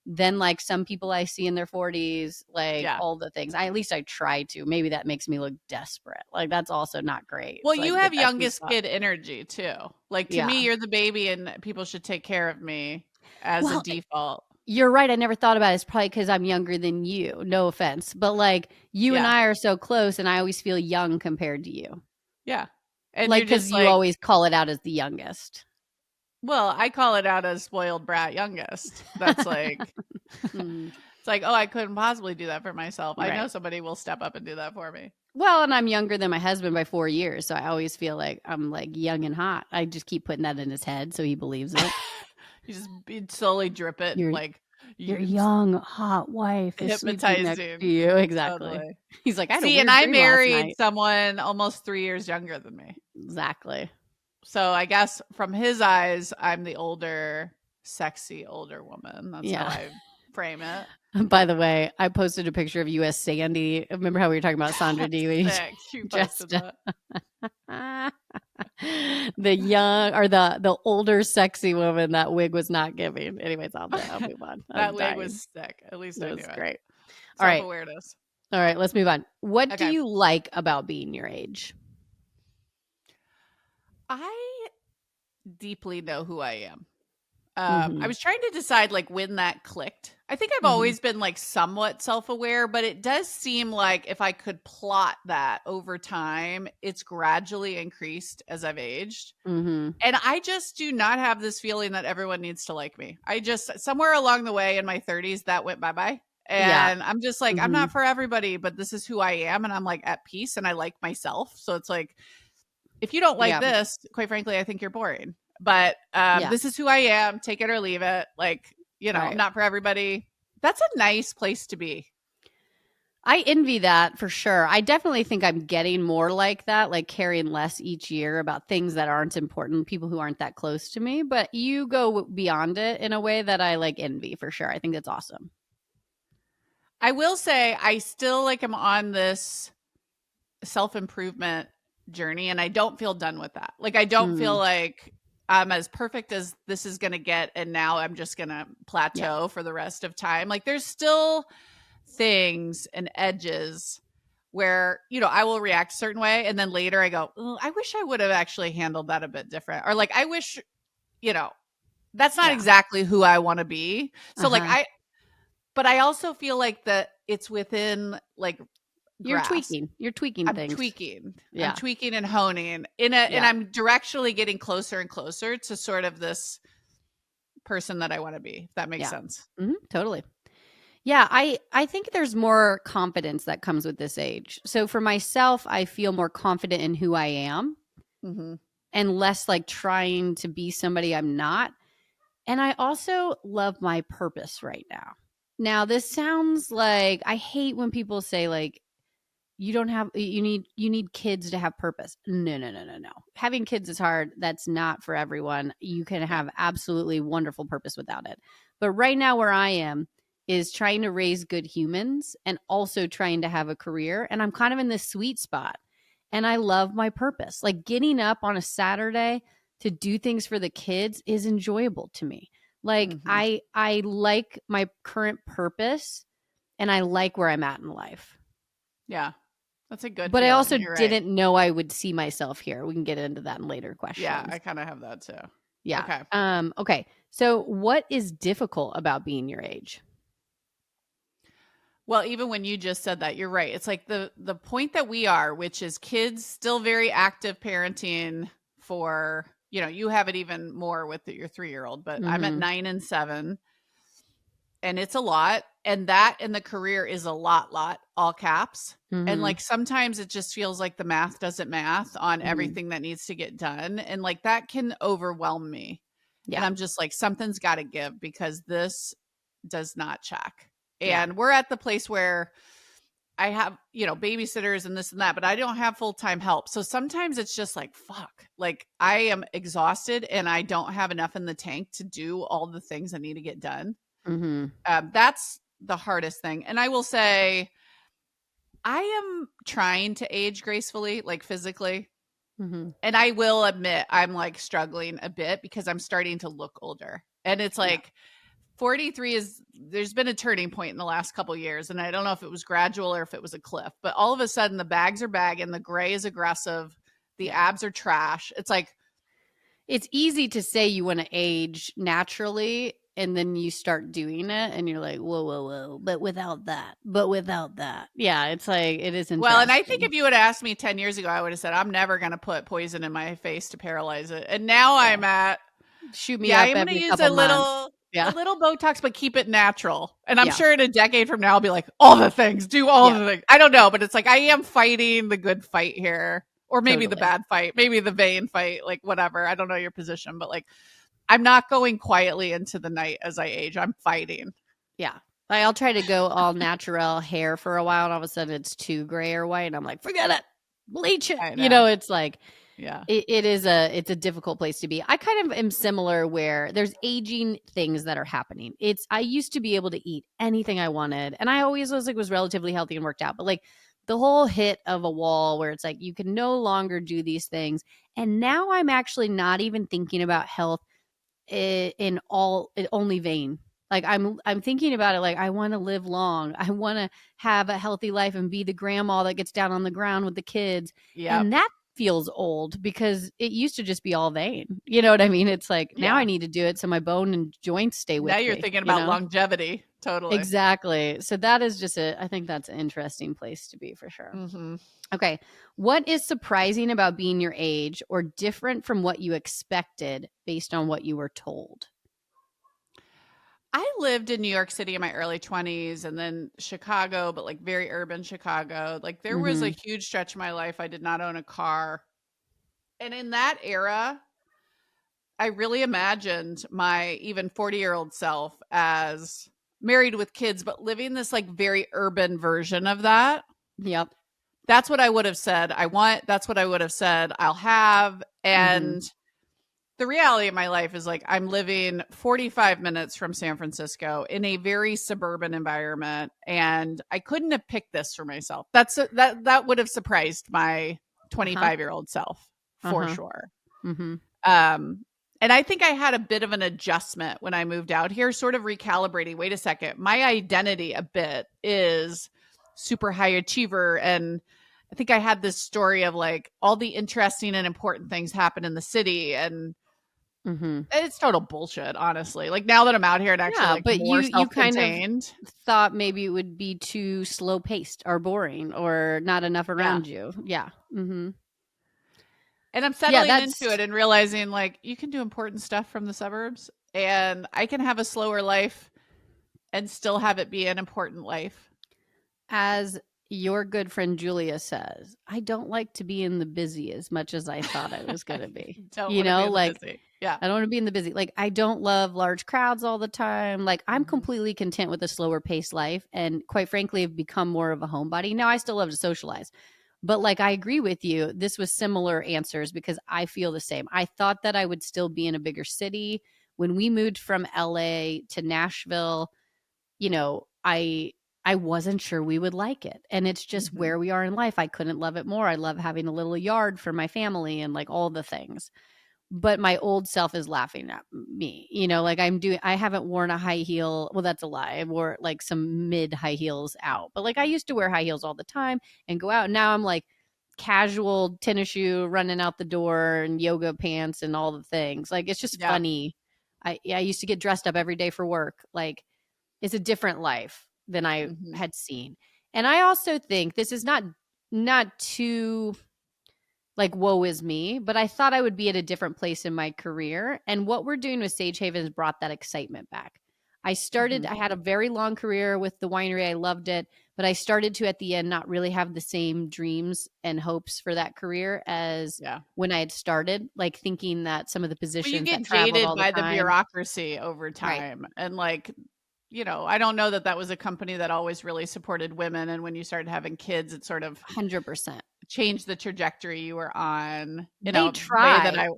than like some people I see in their 40s, like Yeah. all the things. At least I try to. Maybe that makes me look desperate. Like that's also not great. Well, It's you like get have that sweet youngest spot. kid energy too. Like to Yeah. me, you're the baby and people should take care of me as a Well, default. you're right, I never thought about it. It's probably because 'cause I'm younger than you, no offense, but, like, you and Yeah. I are so close, and I always feel young compared to you. Yeah. And Like, you're because just you like, always call it out as the youngest. well, I call it out as spoiled brat youngest. That's like, Mm, it's like, oh, I couldn't possibly do that for myself. I know right. somebody will step up and do that for me. Well, and I'm younger than my husband by 4 years, so I always feel like I'm, like, young and hot. I just keep putting that in his head so he believes it. You slowly drip it, Your like your you young, hot wife is sleeping next to hypnotizing. you. Exactly. Totally. He's like, "I had a See, and weird I dream last married night." someone almost 3 years younger than me. Exactly. So I guess from his eyes, I'm the older, sexy older woman. That's how Yeah. I frame it. By the way, I posted a picture of you as Sandy. Remember how we were talking about Sandra Dee when you Sick. You posted dressed that. the young or the older sexy woman that wig was not giving. Anyways, I'll move on. I was That wig dying. was sick. At least I That knew was it. great. All Self right. awareness. All right, let's move on. What do Okay. you like about being your age? I deeply know who I am. I Mhm. was trying to decide like when that clicked. I think I've Mhm. always been like somewhat self-aware, but it does seem like if I could plot that over time, it's gradually increased as I've aged. Mhm. And I just do not have this feeling that everyone needs to like me. I just somewhere along the way in my 30s that went bye-bye. Yeah. And I'm just like I'm not Mhm. for everybody, but this is who I am and I'm like at peace and I like myself. So it's like if you don't like Yeah. this, quite frankly, I think you're boring. But Yeah. this is who I am. Take it or leave it. Like, I'm Right. not for everybody. That's a nice place to be. I envy that for sure. I definitely think I'm getting more like that, like caring less each year about things that aren't important, people who aren't that close to me. But you go beyond it in a way that I like envy for sure. I think that's awesome. I will say I still like am on this self-improvement journey and I don't feel done with that. Like I don't feel Mm, like I'm as perfect as this is going to get and now I'm just going to yeah. plateau for the rest of time. Like there's still things and edges where, I will react a certain way and then later I go, "Oh, I wish I would have actually handled that a bit different." Or like I wish, you know, that's not Yeah. exactly who I want to be. So like Uh-huh. but I also feel like that it's within like You're grasp. tweaking. You're tweaking I'm things. tweaking. I'm Yeah. tweaking and honing and Yeah. I'm directionally getting closer and closer to sort of this person that I want to be. If that makes Yeah. sense. Totally. Yeah, I think there's more confidence that comes with this age. So for myself, I feel more confident in who I am Mhm. and less like trying to be somebody I'm not. And I also love my purpose right now. Now, this sounds like I hate when people say like you need kids to have purpose. No, no, no, no, no. Having kids is hard. That's not for everyone. You can Yeah. have absolutely wonderful purpose without it. But right now where I am is trying to raise good humans and also trying to have a career and I'm kind of in this sweet spot. And I love my purpose. Like getting up on a Saturday to do things for the kids is enjoyable to me. Like Mhm. I like my current purpose and I like where I'm at in life. Yeah. That's a good But I feeling. also You're right. didn't know I would see myself here. We can get into that in later Yeah, questions. I kind of have that too. Yeah. Okay. Okay. So what is difficult about being your age? Well, even when you just said that, you're right. It's like the point that we are, which is kids still very active parenting for, you have it even more with your 3-year-old, but I'm at Mhm. 9 and 7 and it's a lot. And that in the career is a lot, all caps. And Mhm. like sometimes it just feels like the math doesn't math on Mhm. everything that needs to get done. And like that can overwhelm me. And Yeah. I'm just like, something's got to give because this does not check. Yeah. And we're at the place where I have, babysitters and this and that, but I don't have full-time help. So sometimes it's just like, fuck, like I am exhausted and I don't have enough in the tank to do all the things I need to get done. Mm-hmm. That's the hardest thing. And I will say, I am trying to age gracefully, like physically. Mm-hmm. And I will admit I'm like struggling a bit because I'm starting to look older. And it's like 43 there's been a turning point in the last couple years. And I don't know if it was gradual or if it was a cliff, but all of a sudden the bags are bagging, the gray is aggressive, the abs are trash. It's like, it's easy to say you want to age naturally, and then you start doing it and you're like, whoa, but without that. Yeah, it's like, it is interesting. well, and I think if you had asked me 10 years ago, I would have said, I'm never going to put poison in my face to paralyze it. And now I'm at, shoot me up I'm going to every use couple a months. little Botox, but keep it natural. And I'm sure in a decade from now, I'll be like, all the things, do all the things. I don't know, but it's like, I am fighting the good fight here. Or maybe the bad fight, maybe the vain fight, like whatever. I don't know your position, but like, I'm not going quietly into the night as I age. I'm fighting. Yeah. I'll try to go all natural hair for a while, and all of a sudden it's too gray or white, and I'm like, forget it, bleach it. It's like, it's a difficult place to be. I kind of am similar where there's aging things that are happening. I used to be able to eat anything I wanted, and I always was relatively healthy and worked out, but like the whole hit of a wall where it's like you can no longer do these things. And now I'm actually not even thinking about health in only vein. Like I'm thinking about it like I want to live long. I want to have a healthy life and be the grandma that gets down on the ground with the kids. And that feels old because it used to just be all vain. You know what I mean? It's like now I need to do it so my bone and joints stay with me. Now you're thinking about longevity. Totally. Exactly. So that is just I think that's an interesting place to be for sure. Mm-hmm. Okay. What is surprising about being your age or different from what you expected based on what you were told? I lived in New York City in my early 20s and then Chicago, but like very urban Chicago. Like there was a huge stretch of my life I did not own a car. And in that era, I really imagined my even 40-year-old self as married with kids, but living this like very urban version of that. Yep. That's what I would have said. That's what I would have said I'll have. And the reality of my life is like I'm living 45 minutes from San Francisco in a very suburban environment, and I couldn't have picked this for myself. That would have surprised my 25-year-old self for sure. And I think I had a bit of an adjustment when I moved out here, sort of recalibrating. Wait a second, my identity a bit is super high achiever, and I think I had this story of like all the interesting and important things happen in the city, and it's total bullshit, honestly. Like now that I'm out here and actually like but more you kind self-contained, thought maybe it would be too slow paced or boring or not enough around you. Yeah. And I'm settling into it and realizing like you can do important stuff from the suburbs, and I can have a slower life and still have it be an important life. As your good friend Julia says, I don't like to be in the busy as much as I thought I was going to be. I don't want to be in the busy. Like I don't love large crowds all the time. Like I'm completely content with a slower paced life, and quite frankly have become more of a homebody. Now I still love to socialize. But like I agree with you, this was similar answers because I feel the same. I thought that I would still be in a bigger city. When we moved from LA to Nashville, I wasn't sure we would like it. And it's just where we are in life. I couldn't love it more. I love having a little yard for my family and like all the things. But my old self is laughing at me, like I haven't worn a high heel. Well, that's a lie. I wore like some mid high heels out, but like I used to wear high heels all the time and go out. Now I'm like casual tennis shoe running out the door and yoga pants and all the things. Like, it's just funny. I used to get dressed up every day for work. Like it's a different life than I had seen. And I also think this is not too like, woe is me, but I thought I would be at a different place in my career. And what we're doing with Sage Haven has brought that excitement back. I started, I had a very long career with the winery. I loved it, but I started to, at the end, not really have the same dreams and hopes for that career as when I had started, like thinking that some of the positions you that get traveled jaded all the by the time. bureaucracy over time. And like, you know, I don't know that that was a company that always really supported women. And when you started having kids, it sort of 100%. changed the trajectory you were on in They a way that try.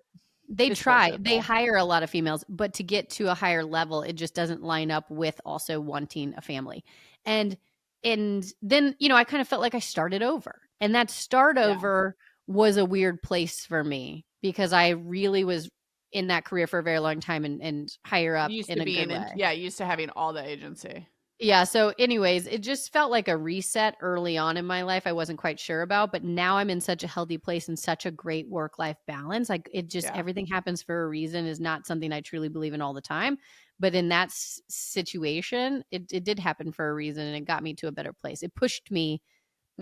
They it's try. bullshit, They though. hire a lot of females, but to get to a higher level, it just doesn't line up with also wanting a family. And then, you know, I kind of felt like I started over. And that start over was a weird place for me because I really was in that career for a very long time and higher up Used in to a good being way. used to having all the agency. Yeah. So, anyways, it just felt like a reset early on in my life. I wasn't quite sure about, but now I'm in such a healthy place and such a great work life balance. Like it just, everything happens for a reason is not something I truly believe in all the time. But in that situation, it did happen for a reason and it got me to a better place. It pushed me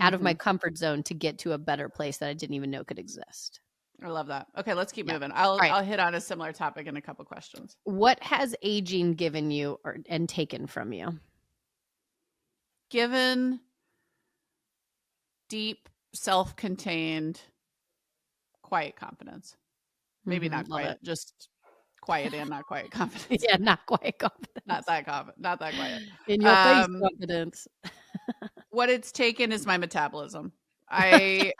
out of my comfort zone to get to a better place that I didn't even know could exist. I love that. Okay, let's keep moving. I'll hit on a similar topic in a couple questions. What has aging given you and taken from you? Given deep, self-contained, quiet confidence. Maybe not quiet, just quiet and not quiet confidence. Yeah, not quiet confidence. Not that quiet. In your face confidence. What it's taken is my metabolism. The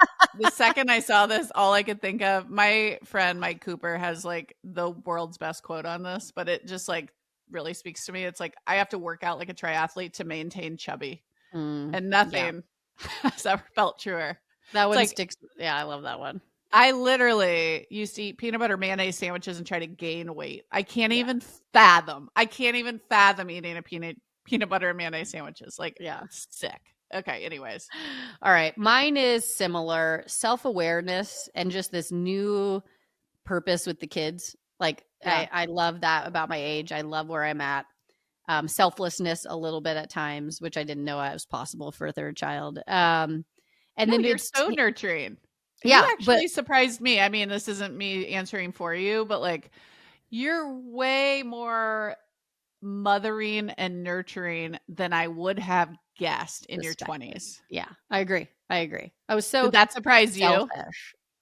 second I saw this, all I could think of, my friend Mike Cooper has like the world's best quote on this, but it just like really speaks to me. It's like, I have to work out like a triathlete to maintain chubby. And nothing has ever felt truer. That one sticks. Yeah, I love that one. I literally used to eat peanut butter mayonnaise sandwiches and try to gain weight. I can't even fathom eating a peanut butter and mayonnaise sandwiches. Like, it's sick. Okay, anyways. All right. Mine is similar. Self-awareness and just this new purpose with the kids. Like, I love that about my age. I love where I'm at. Selflessness a little bit at times, which I didn't know was possible for a third child. And then you're so nurturing. Yeah, you actually surprised me. I mean, this isn't me answering for you, but like, you're way more mothering and nurturing than I would have guessed in your 20s. Yeah, I agree. I was so. Did that surprise you?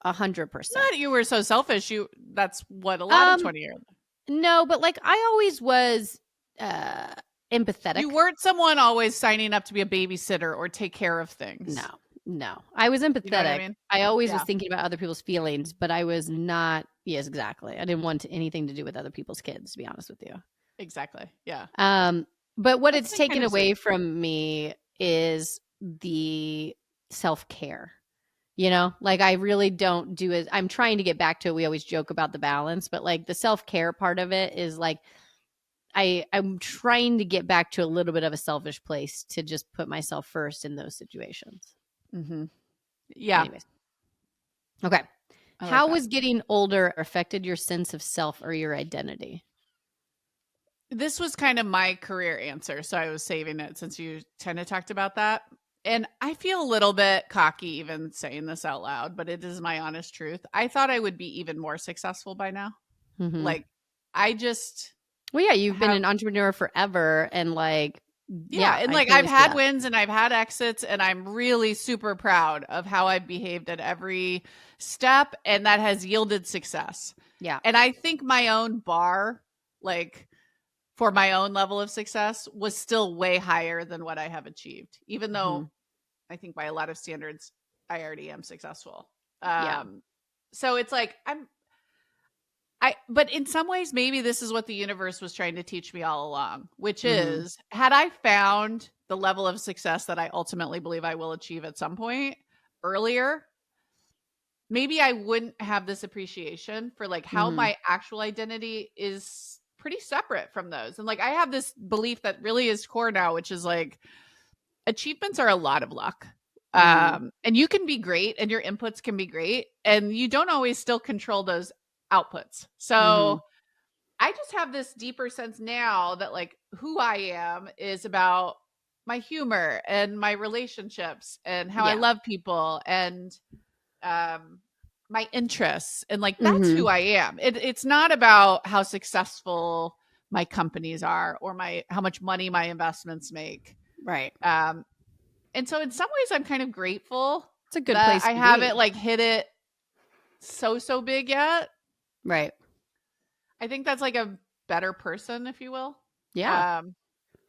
100%. Not you were so selfish. That's what a lot of 20-year-olds. No, but like I always was empathetic. You weren't someone always signing up to be a babysitter or take care of things. No, I was empathetic. You know what I mean? I always was thinking about other people's feelings, but I was not. Yes, exactly. I didn't want anything to do with other people's kids, to be honest with you. Exactly. Yeah. But what it's taken away from me is the self-care. You know, like I really don't do it. I'm trying to get back to it. We always joke about the balance, but like the self-care part of it is like I'm trying to get back to a little bit of a selfish place to just put myself first in those situations. Yeah. Anyways. Okay. How has getting older affected your sense of self or your identity? This was kind of my career answer, so I was saving it since you kind of talked about that. And I feel a little bit cocky even saying this out loud, but it is my honest truth. I thought I would be even more successful by now. Like, I just... Well, yeah, you've been an entrepreneur forever, and like... Yeah, and like I've had wins and I've had exits, and I'm really super proud of how I've behaved at every step, and that has yielded success. Yeah. And I think my own bar, like for my own level of success, was still way higher than what I have achieved, even though I think by a lot of standards, I already am successful. So it's like but in some ways, maybe this is what the universe was trying to teach me all along, which is, had I found the level of success that I ultimately believe I will achieve at some point earlier, maybe I wouldn't have this appreciation for like how my actual identity is pretty separate from those. And like, I have this belief that really is core now, which is like, achievements are a lot of luck. And you can be great and your inputs can be great, and you don't always still control those outputs. So I just have this deeper sense now that like who I am is about my humor and my relationships and how I love people and my interests, and like that's who I am. It's not about how successful my companies are or how much money my investments make. Right. And so in some ways I'm kind of grateful It's a good that place I to haven't be. like hit it so big yet. Right. I think that's like a better person, if you will. Yeah.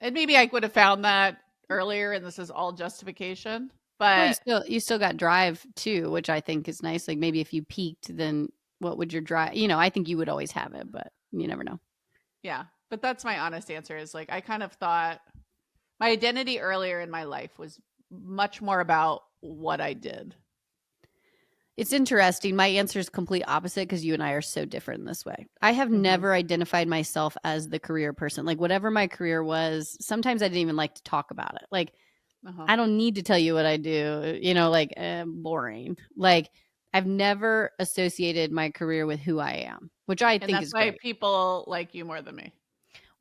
And maybe I would have found that earlier, and this is all justification. Well, But you still got drive too, which I think is nice. Like maybe if you peaked, then what would your drive? I think you would always have it, but you never know. yeah, but that's my honest answer is like I kind of thought my identity earlier in my life was much more about what I did. It's interesting. My answer is complete opposite because you and I are so different in this way. I have Mhm. never identified myself as the career person. Like whatever my career was, sometimes I didn't even like to talk about it. Like I don't need to tell you what I do, boring. Like I've never associated my career with who I am, which I And think that's is why great. people like you more than me.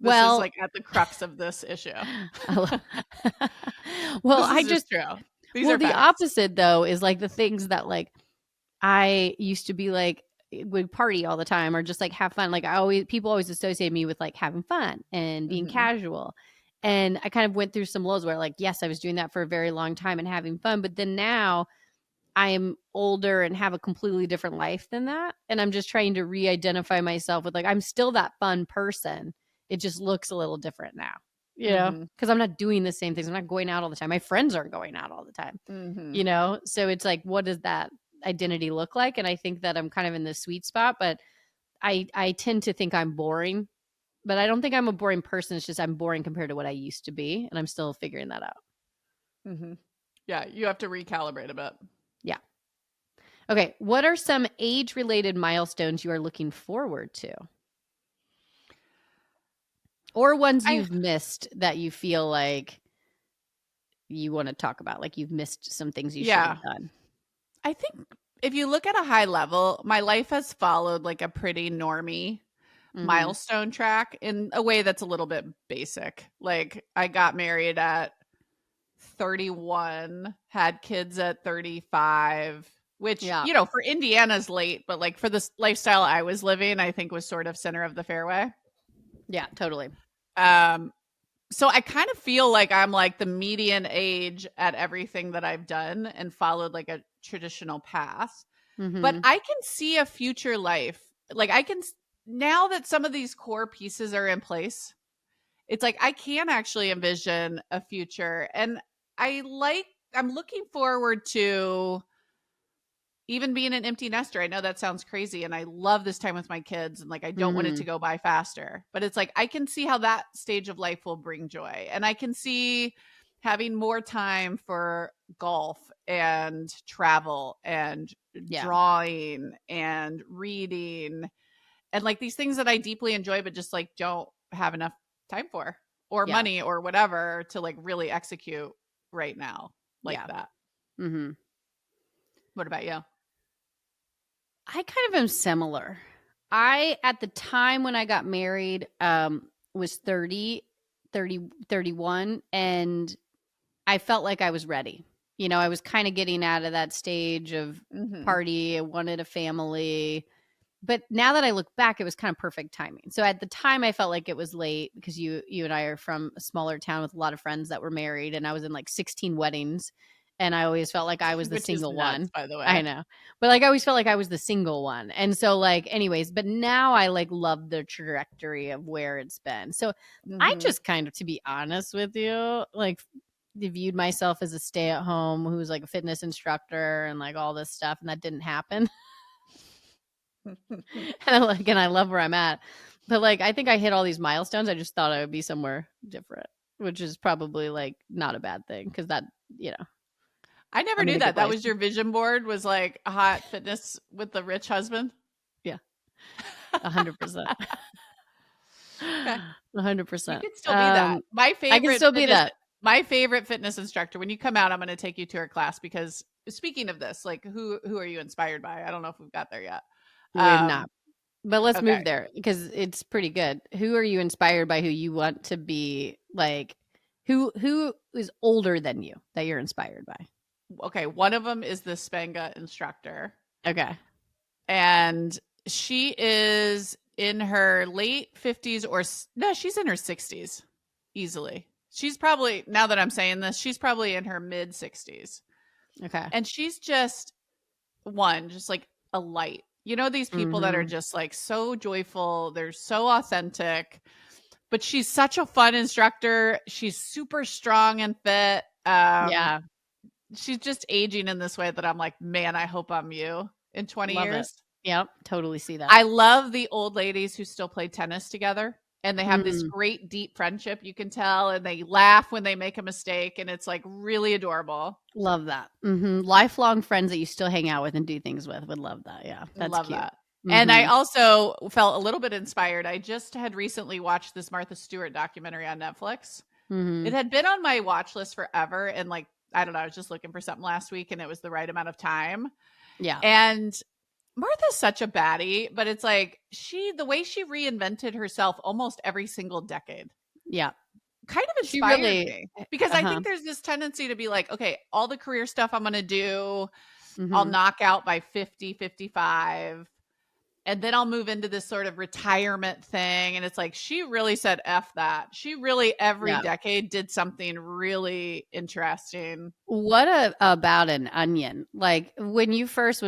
This is Well, like at the crux of this issue. well, This I is just just true. These are the facts. opposite though is like the things that like I used to be like would party all the time or just like have fun. Like people always associate me with like having fun and being casual. And I kind of went through some lows where like, yes, I was doing that for a very long time and having fun. But then now I'm older and have a completely different life than that. And I'm just trying to re-identify myself with like, I'm still that fun person. It just looks a little different now, because I'm not doing the same things. I'm not going out all the time. My friends aren't going out all the time, So it's like, what does that identity look like? And I think that I'm kind of in the sweet spot, but I tend to think I'm boring, but I don't think I'm a boring person. It's just I'm boring compared to what I used to be. And I'm still figuring that out. Yeah, you have to recalibrate a bit. Yeah. Okay. What are some age-related milestones you are looking forward to? Or ones you've missed that you feel like you want to talk about? Like you've missed some things you should have done. I think if you look at a high level, my life has followed like a pretty normie milestone track in a way that's a little bit basic. Like I got married at 31, had kids at 35, which, for Indiana's late, but like for this lifestyle I was living, I think was sort of center of the fairway. Yeah, totally. So I kind of feel like I'm like the median age at everything that I've done and followed like a traditional path. But I can see a future life. Like now that some of these core pieces are in place, it's like I can actually envision a future. And I'm looking forward to even being an empty nester. I know that sounds crazy, and I love this time with my kids, and like I don't want it to go by faster, but it's like I can see how that stage of life will bring joy, and I can see having more time for golf and travel and drawing and reading and like these things that I deeply enjoy but just like don't have enough time for or money or whatever to like really execute right now like that. What about you? I kind of am similar. At the time when I got married, was 30, 31, and I felt like I was ready. I was kind of getting out of that stage of party. I wanted a family. But now that I look back, it was kind of perfect timing. So at the time, I felt like it was late because you and I are from a smaller town with a lot of friends that were married, and I was in like 16 weddings. And I always felt like I was the single one. By the way, I know, but like I always felt like I was the single one. And so like, anyways, but now I like love the trajectory of where it's been. So I just kind of, to be honest with you, like viewed myself as a stay-at-home who's like a fitness instructor and like all this stuff, and that didn't happen. and I love where I'm at, but like I think I hit all these milestones. I just thought I would be somewhere different, which is probably like not a bad thing because that I never knew that was your vision board, was like a hot fitness with the rich husband. Yeah, 100%. 100%. You could still be that. My favorite. I can still be that. My favorite fitness instructor. When you come out, I'm going to take you to her class because speaking of this, like who are you inspired by? I don't know if we've got there yet. We're not, but let's move there because it's pretty good. Who are you inspired by? Who you want to be like? Who is older than you that you're inspired by? Okay, one of them is the Spenga instructor. Okay, and She is in her late 50s no, she's in her 60s easily. She's probably, now that I'm saying this, she's probably in her mid 60s. Okay. And she's just just like a light. You know, these people that are just like so joyful, they're so authentic, but she's such a fun instructor. She's super strong and fit. Yeah. She's just aging in this way that I'm like, man, I hope I'm you in 20 Love it. years. Yep. Totally see that. I love the old ladies who still play tennis together, and they have this Mm, great deep friendship, you can tell, and they laugh when they make a mistake, and it's like really adorable. love that. Lifelong friends that you still hang out with and do things with would love that. Yeah. That's Love cute. that. And I also felt a little bit inspired. I just had recently watched this Martha Stewart documentary on Netflix. It had been on my watch list forever, and like, I don't know, I was just looking for something last week and it was the right amount of time. Yeah. And Martha's such a baddie, but it's like the way she reinvented herself almost every single decade Yeah. kind of She inspired really, me, because I think there's this tendency to be like, okay, all the career stuff I'm going to do, I'll knock out by 50, 55. And then I'll move into this sort of retirement thing. And it's like, she really said F that. She really, every decade, did something really interesting. What about an onion? Like when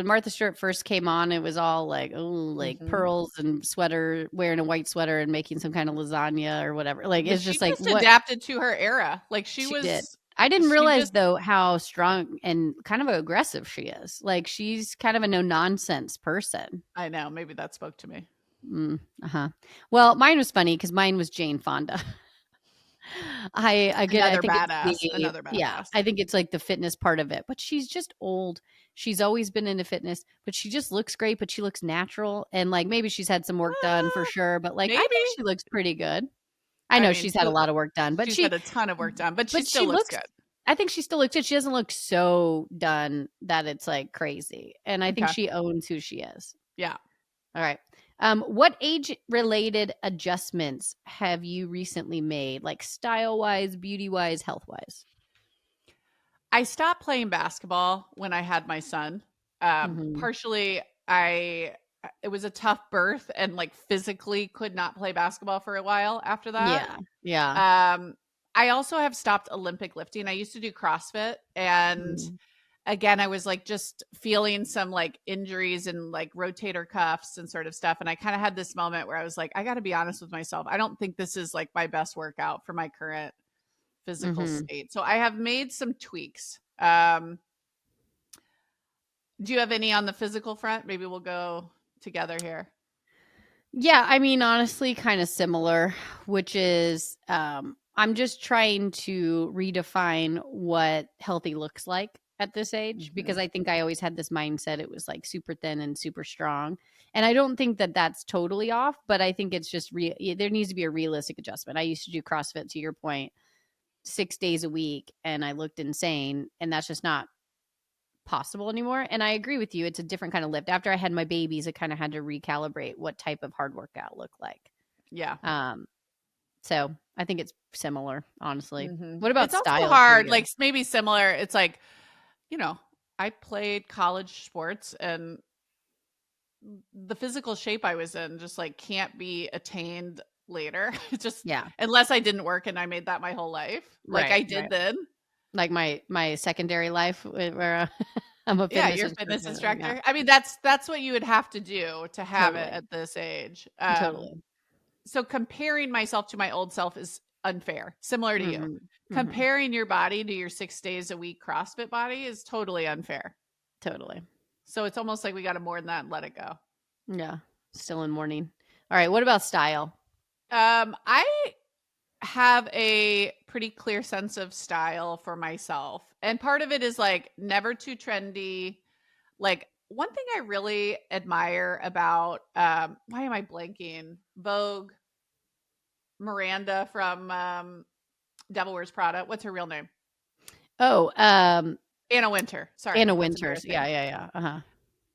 Martha Stewart first came on, it was all like, oh, like pearls and sweater, wearing a white sweater and making some kind of lasagna or whatever. Like, it's just like, what adapted to her era. Like she did. I didn't she realize though how strong and kind of aggressive she is. Like she's kind of a no nonsense person. I know. Maybe that spoke to me. Well, mine was funny because mine was Jane Fonda. I think Another badass. Yeah, I think it's like the fitness part of it, but she's just old. She's always been into fitness, but she just looks great, but she looks natural. And like maybe she's had some work done for sure, but like I think she looks pretty good. I know she's had a lot of work done, but she's had a ton of work done, but she still looks good. I think she still looks good. She doesn't look so done that it's like crazy. And I think she owns who she is. Yeah. All right. What age-related adjustments have you recently made, like style-wise, beauty-wise, health-wise? I stopped playing basketball when I had my son. Partially, it was a tough birth and like physically could not play basketball for a while after that. Yeah. I also have stopped Olympic lifting. I used to do CrossFit, and again, I was like just feeling some like injuries and like rotator cuffs and sort of stuff. And I kind of had this moment where I was like, I got to be honest with myself. I don't think this is like my best workout for my current physical state. So I have made some tweaks. Do you have any on the physical front? Maybe we'll go together here. Yeah, I mean, honestly, kind of similar, which is I'm just trying to redefine what healthy looks like at this age, because I think I always had this mindset it was like super thin and super strong. And I don't think that that's totally off, but I think it's just there needs to be a realistic adjustment. I used to do CrossFit, to your point, 6 days a week, and I looked insane, and that's just not possible anymore. And I agree with you. It's a different kind of lift. After I had my babies, I kind of had to recalibrate what type of hard workout looked like. Yeah. So I think it's similar, honestly. What about it's style? Also hard, like maybe similar. It's like, you know, I played college sports, and the physical shape I was in just like can't be attained later. It's just, unless I didn't work and I made that my whole life. Like I did then. Like my secondary life where I'm a fitness you're a fitness instructor. Yeah. I mean, that's what you would have to do to have it at this age. Totally. So comparing myself to my old self is unfair, similar to you. Comparing your body to your 6 days a week CrossFit body is totally unfair. Totally. So it's almost like we got to more than that and let it go. Yeah. Still in mourning. All right. What about style? I have a pretty clear sense of style for myself. And part of it is like never too trendy. Like one thing I really admire about, why am I blanking? Vogue, Miranda from Devil Wears Prada. What's her real name? Oh, Anna Wintour. Sorry. Anna Wintour. Yeah. Uh-huh.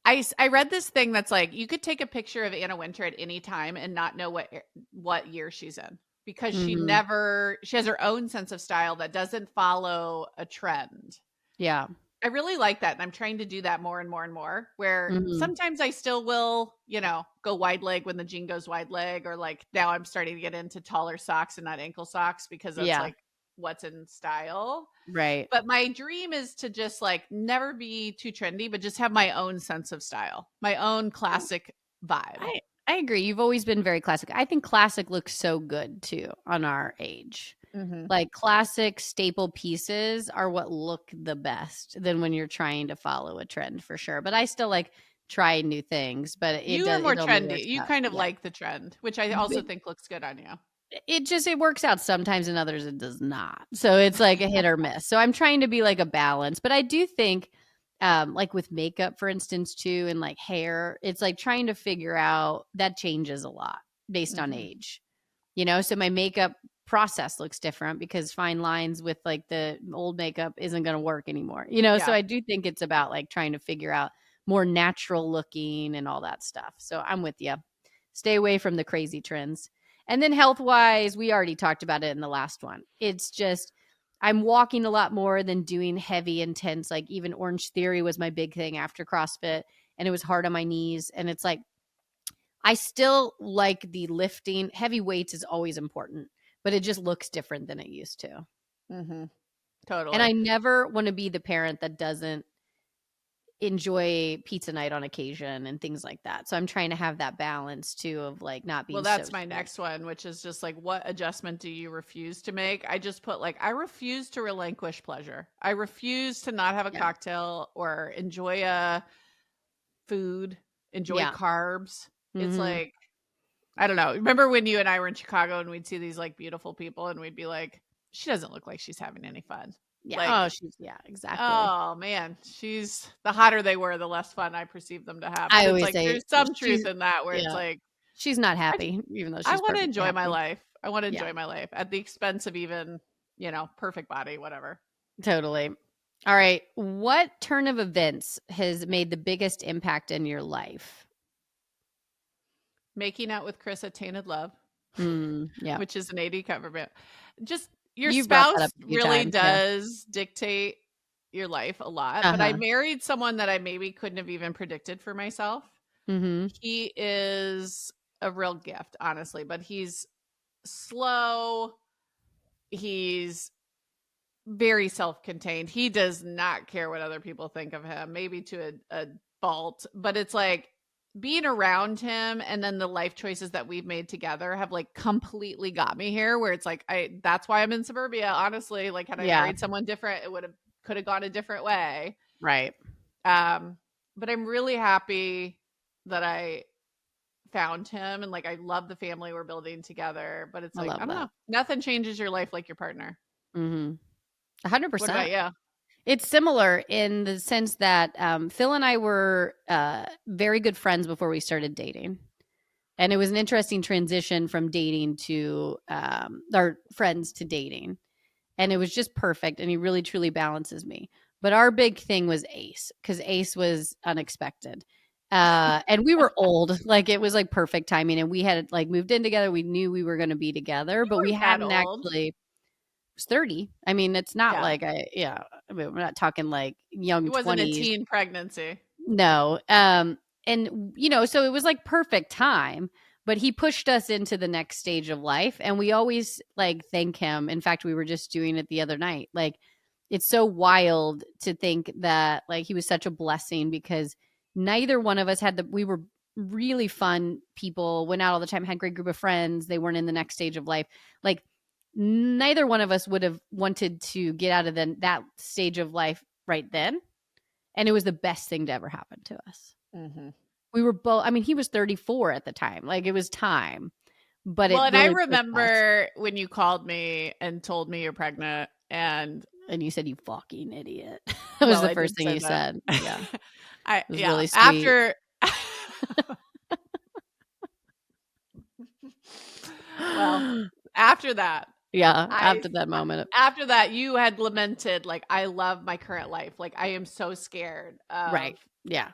I read this thing that's like, you could take a picture of Anna Wintour at any time and not know what year she's in, because she has her own sense of style that doesn't follow a trend. Yeah. I really like that, and I'm trying to do that more and more and more, where sometimes I still will, go wide leg when the jean goes wide leg, or like now I'm starting to get into taller socks and not ankle socks because that's Yeah. like what's in style. Right. But my dream is to just like never be too trendy, but just have my own sense of style, my own classic vibe. I agree. You've always been very classic. I think classic looks so good too on our age. Like classic staple pieces are what look the best than when you're trying to follow a trend for sure. But I still like try new things, but You are more it only trendy. works You out. kind of Yeah. like the trend, which I also think looks good on you. It works out sometimes, and others it does not. So it's like a hit or miss. So I'm trying to be like a balance, but I do think like with makeup, for instance, too, and like hair, it's like trying to figure out that changes a lot based on age, so my makeup process looks different because fine lines with like the old makeup isn't going to work anymore, so I do think it's about like trying to figure out more natural looking and all that stuff. So I'm with you. Stay away from the crazy trends. And then health wise, we already talked about it in the last one. It's just I'm walking a lot more than doing heavy, intense, like even Orange Theory was my big thing after CrossFit, and it was hard on my knees. And it's like, I still like the lifting. Heavy weights is always important, but it just looks different than it used to. Totally. And I never want to be the parent that doesn't enjoy pizza night on occasion and things like that. So I'm trying to have that balance too of like not being. Well, that's my next one, which is just like, what adjustment do you refuse to make? I just put like, I refuse to relinquish pleasure. I refuse to not have a cocktail or enjoy a food, enjoy carbs. It's like, I don't know. Remember when you and I were in Chicago and we'd see these like beautiful people and we'd be like, she doesn't look like she's having any fun. Yeah. Like, exactly. Oh man, the hotter they were, the less fun I perceived them to have. But I it's always like say there's some truth in that where it's like she's not happy, even though I she's want to perfectly enjoy my happy. life. I want to enjoy my life at the expense of even, perfect body, whatever. Totally. All right. What turn of events has made the biggest impact in your life? Making out with Chris at Tainted Love, which is an 80 cover band. Just your You've brought that spouse up a few really times, does dictate your life a lot. But I married someone that I maybe couldn't have even predicted for myself. He is a real gift, honestly, but he's slow. He's very self-contained. He does not care what other people think of him, maybe to a fault, but it's like being around him and then the life choices that we've made together have like completely got me here where it's like that's why I'm in suburbia, honestly. Like had I married someone different, it could have gone a different way. Right. But I'm really happy that I found him, and like I love the family we're building together, but it's like I don't know, nothing changes your life like your partner. 100%. What about you? It's similar in the sense that Phil and I were very good friends before we started dating. And it was an interesting transition from dating to our friends to dating. And it was just perfect. And he really, truly balances me. But our big thing was Ace, because Ace was unexpected. And we were old. Like it was like perfect timing. And we had like moved in together. We knew we were going to be together, but we hadn't actually. 30. I mean, it's not like I mean, we're not talking like young 20s. It wasn't a teen pregnancy. No. And so it was like perfect time, but he pushed us into the next stage of life, and we always like thank him. In fact, we were just doing it the other night. Like it's so wild to think that like he was such a blessing because neither one of us we were really fun people, went out all the time, had a great group of friends. They weren't in the next stage of life. Like neither one of us would have wanted to get out of that stage of life right then. And it was the best thing to ever happen to us. We were both, I mean, he was 34 at the time. Like it was time. But and I remember when you called me and told me you're pregnant and you said, you fucking idiot. That was the first thing you said. Yeah. It was really sweet. After that. Yeah, after that moment. After that, you had lamented, like, I love my current life. Like, I am so scared. Right. Yeah.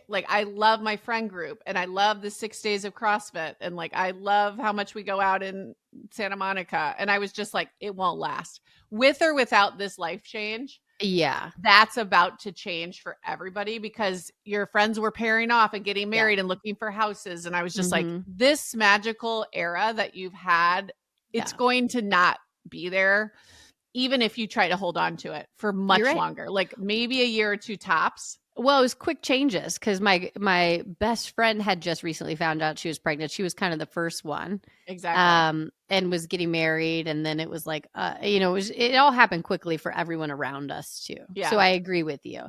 Like, I love my friend group, and I love the 6 days of CrossFit, and like, I love how much we go out in Santa Monica. And I was just like, it won't last. With or without this life change, Yeah. That's about to change for everybody because your friends were pairing off and getting married and looking for houses. And I was just like, this magical era that you've had, it's going to not be there, even if you try to hold on to it for much longer, like maybe a year or two tops. Well, it was quick changes because my best friend had just recently found out she was pregnant. She was kind of the first one. Exactly. And was getting married. And then it was like, it all happened quickly for everyone around us too. Yeah. So I agree with you.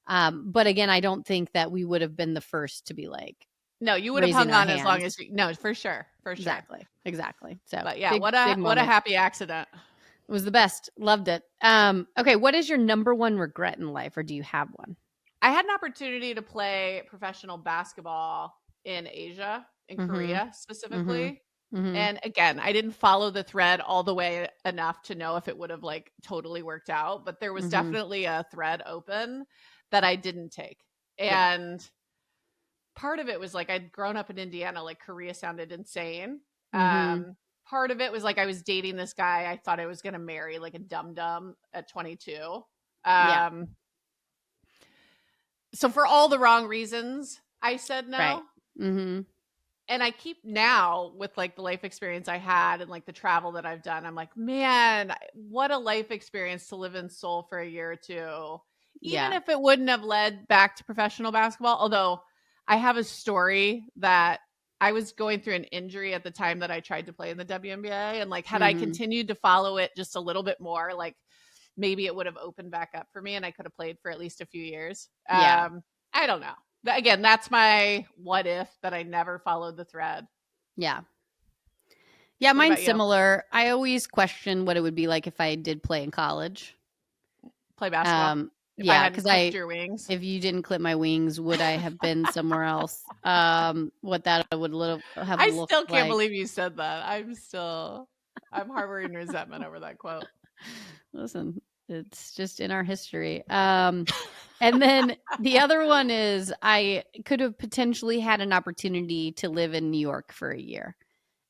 But again, I don't think that we would have been the first to be like, no, you would have hung on as long as no, for sure. Exactly. So, but yeah, what a happy accident. It was the best. Loved it. Okay. What is your number one regret in life, or do you have one? I had an opportunity to play professional basketball in Asia, in Korea specifically. And again, I didn't follow the thread all the way enough to know if it would have like totally worked out, but there was definitely a thread open that I didn't take. And part of it was like I'd grown up in Indiana, like Korea sounded insane. Part of it was like I was dating this guy I thought I was going to marry, like a dum-dum at 22. So for all the wrong reasons, I said no. Right. And I keep now with like the life experience I had and like the travel that I've done, I'm like, man, what a life experience to live in Seoul for a year or two. Even if it wouldn't have led back to professional basketball. Although I have a story that I was going through an injury at the time that I tried to play in the WNBA. And like, had I continued to follow it just a little bit more, like maybe it would have opened back up for me and I could have played for at least a few years. I don't know. Again, that's my what if that I never followed the thread. Yeah, mine's similar. I always question what it would be like if I did play in college. Play basketball. Because your wings. If you didn't clip my wings, would I have been somewhere else? What that would have I looked still can't like. believe you said that. I'm harboring resentment over that quote. Listen, it's just in our history. And then the other one is I could have potentially had an opportunity to live in New York for a year.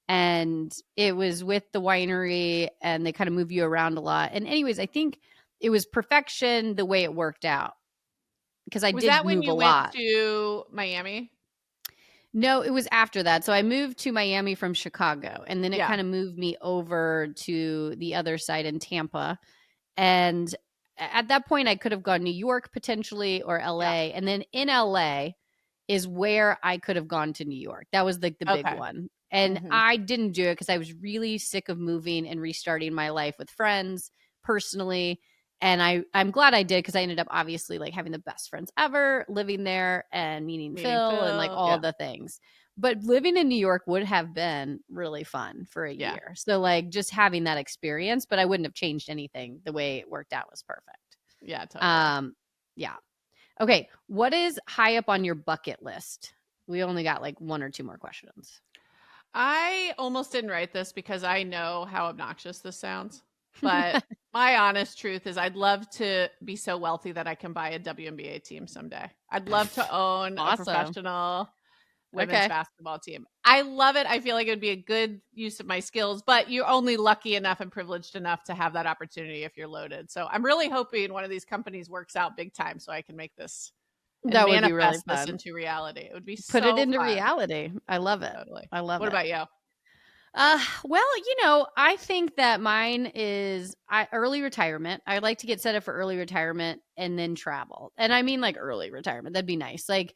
And it was with the winery and they kind of move you around a lot. And anyways, I think it was perfection the way it worked out. Because I did move a lot. Was that when you went to Miami? No, it was after that. So I moved to Miami from Chicago. And then it kind of moved me over to the other side in Tampa. And at that point, I could have gone New York potentially or LA. Yeah. And then in LA is where I could have gone to New York. That was like the big one. And I didn't do it because I was really sick of moving and restarting my life with friends personally. And I'm glad I did because I ended up obviously like having the best friends ever, living there and meeting Phil and like all the things. But living in New York would have been really fun for a year. So like just having that experience, but I wouldn't have changed anything. The way it worked out was perfect. Yeah, totally. Yeah. Okay. What is high up on your bucket list? We only got like one or two more questions. I almost didn't write this because I know how obnoxious this sounds. But my honest truth is I'd love to be so wealthy that I can buy a WNBA team someday. I'd love to own a professional women's basketball team. I love it. I feel like it would be a good use of my skills, but you're only lucky enough and privileged enough to have that opportunity if you're loaded. So I'm really hoping one of these companies works out big time so I can make this that would be really fun. This into reality. It would be put it into reality. I love it. Totally. I love it. What about you? Well, I think that mine is early retirement. I'd like to get set up for early retirement and then travel. And I mean like early retirement. That'd be nice. Like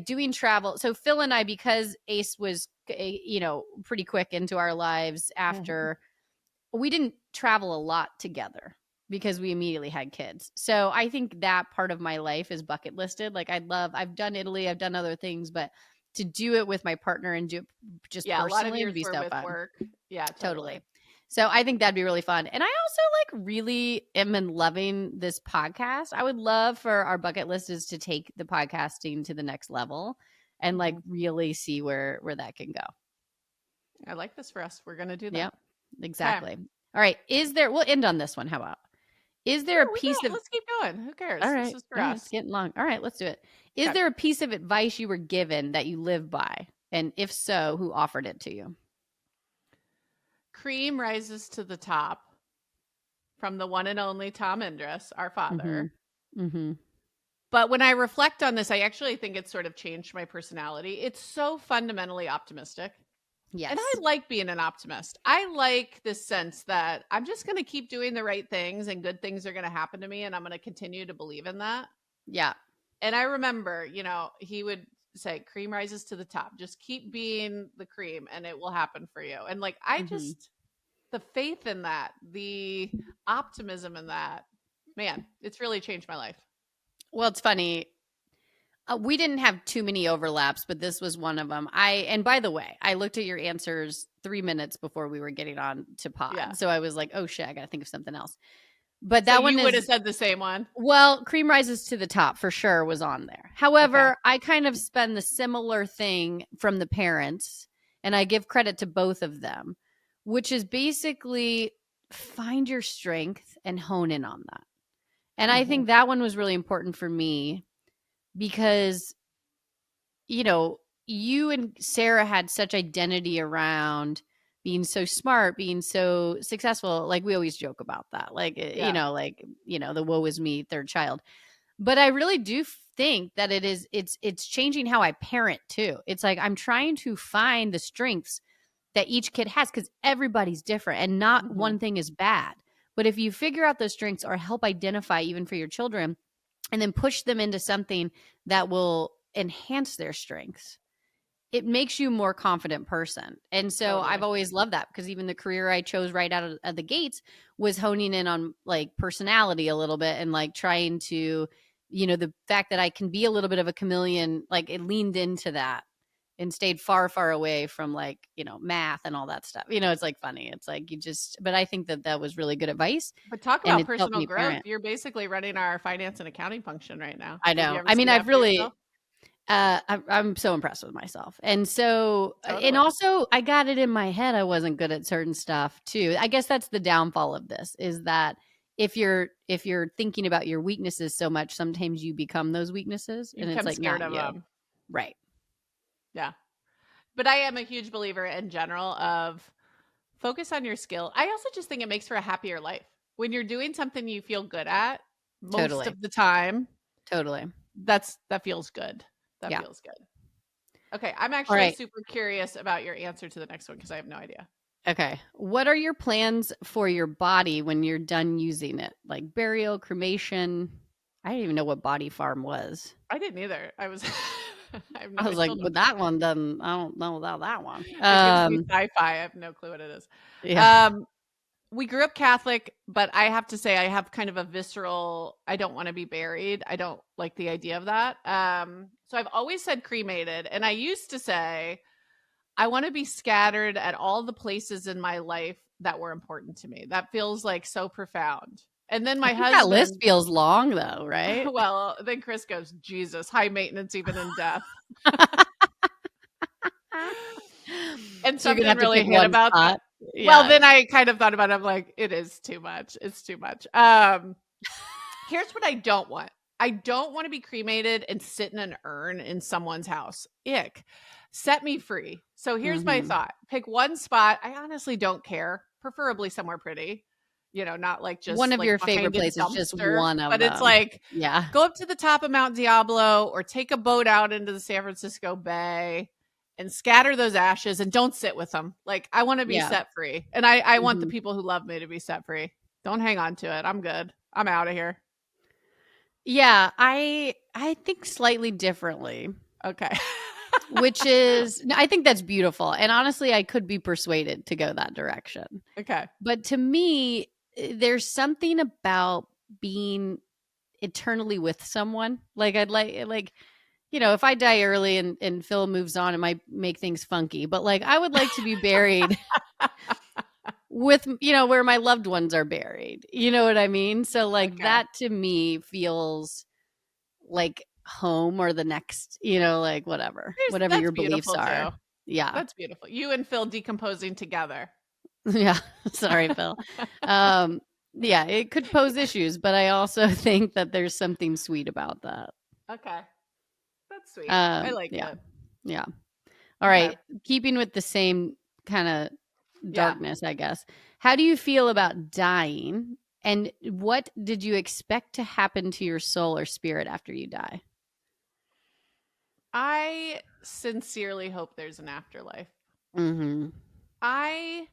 doing travel. So Phil and I, because Ace was, pretty quick into our lives after, we didn't travel a lot together because we immediately had kids. So I think that part of my life is bucket listed. Like I've done Italy, I've done other things, but to do it with my partner and do it just personally would be so fun. Work. Yeah, totally. So I think that'd be really fun. And I also really am in loving this podcast. I would love for our bucket list is to take the podcasting to the next level and like really see where that can go. I like this for us. We're going to do that. Yeah, exactly. Okay. All right. We'll end on this one. How about? Is there a piece of... Let's keep going. Who cares? All right. This is for us. It's getting long. All right, let's do it. Is there a piece of advice you were given that you live by? And if so, who offered it to you? Cream rises to the top. from the one and only Tom Indris, our father. Mm-hmm. But when I reflect on this, I actually think it's sort of changed my personality. It's so fundamentally optimistic. Yes. And I like being an optimist. I like this sense that I'm just going to keep doing the right things and good things are going to happen to me. And I'm going to continue to believe in that. Yeah. And I remember, he would say, cream rises to the top. Just keep being the cream and it will happen for you. And like, the faith in that, the optimism in that, man, it's really changed my life. Well, it's funny. We didn't have too many overlaps, but this was one of them. And by the way, I looked at your answers 3 minutes before we were getting on to pod. Yeah. So I was like, oh shit, I got to think of something else. But So that one you would have said the same one. Well, cream rises to the top for sure was on there. However, I kind of spend the similar thing from the parents, and I give credit to both of them, which is basically find your strength and hone in on that. And I think that one was really important for me because, you and Sarah had such identity around being so smart, being so successful. Like we always joke about that, the woe is me third child. But I really do think that it's changing how I parent too. It's like, I'm trying to find the strengths that each kid has because everybody's different and not one thing is bad. But if you figure out those strengths or help identify even for your children and then push them into something that will enhance their strengths, it makes you a more confident person. And so I've always loved that because even the career I chose right out of the gates was honing in on like personality a little bit and like trying to, the fact that I can be a little bit of a chameleon, like it leaned into that and stayed far, far away from like, math and all that stuff. It's like funny. It's like but I think that was really good advice. But talk about personal growth. You're basically running our finance and accounting function right now. I know. I mean, I've really... I'm so impressed with myself. And so, and also I got it in my head. I wasn't good at certain stuff too. I guess that's the downfall of this is that if you're thinking about your weaknesses so much, sometimes you become those weaknesses and it's like scared of them. Right. Yeah. But I am a huge believer in general of focus on your skill. I also just think it makes for a happier life when you're doing something you feel good at most of the time. Totally. That feels good. That feels good. Okay. I'm actually super curious about your answer to the next one because I have no idea. Okay. What are your plans for your body when you're done using it? Like burial, cremation? I didn't even know what Body Farm was. I didn't either. I was like, but that one doesn't, I don't know about that one. It gives me sci-fi. I have no clue what it is. Yeah. We grew up Catholic, but I have to say I have kind of a visceral, I don't want to be buried. I don't like the idea of that. So I've always said cremated. And I used to say, I want to be scattered at all the places in my life that were important to me. That feels like so profound. And then my husband... That list feels long though, right? Well, then Chris goes, Jesus, high maintenance even in death. And so something really hit about that. Yeah. Well, then I kind of thought about it. I'm like, it is too much. It's too much. Here's what I don't want. I don't want to be cremated and sit in an urn in someone's house. Ick. Set me free. So here's my thought. Pick one spot. I honestly don't care. Preferably somewhere pretty. Not like just one of like your favorite places, just one of them. But it's like, go up to the top of Mount Diablo or take a boat out into the San Francisco Bay and scatter those ashes and don't sit with them. Like I want to be set free. And I want the people who love me to be set free. Don't hang on to it. I'm good. I'm out of here. Yeah, I think slightly differently. Okay. Which is, I think that's beautiful. And honestly, I could be persuaded to go that direction. Okay. But to me, there's something about being eternally with someone. Like I'd like, if I die early and Phil moves on, it might make things funky. But like, I would like to be buried with, where my loved ones are buried. You know what I mean? So like that to me feels like home or the next, like whatever your beliefs are. Too. Yeah. That's beautiful. You and Phil decomposing together. Yeah. Sorry, Phil. Yeah, it could pose issues, but I also think that there's something sweet about that. Okay. That's sweet. I like it. Yeah. All right. Keeping with the same kind of darkness, I guess. How do you feel about dying And what did you expect to happen to your soul or spirit after you die? I sincerely hope there's an afterlife. Mm-hmm. I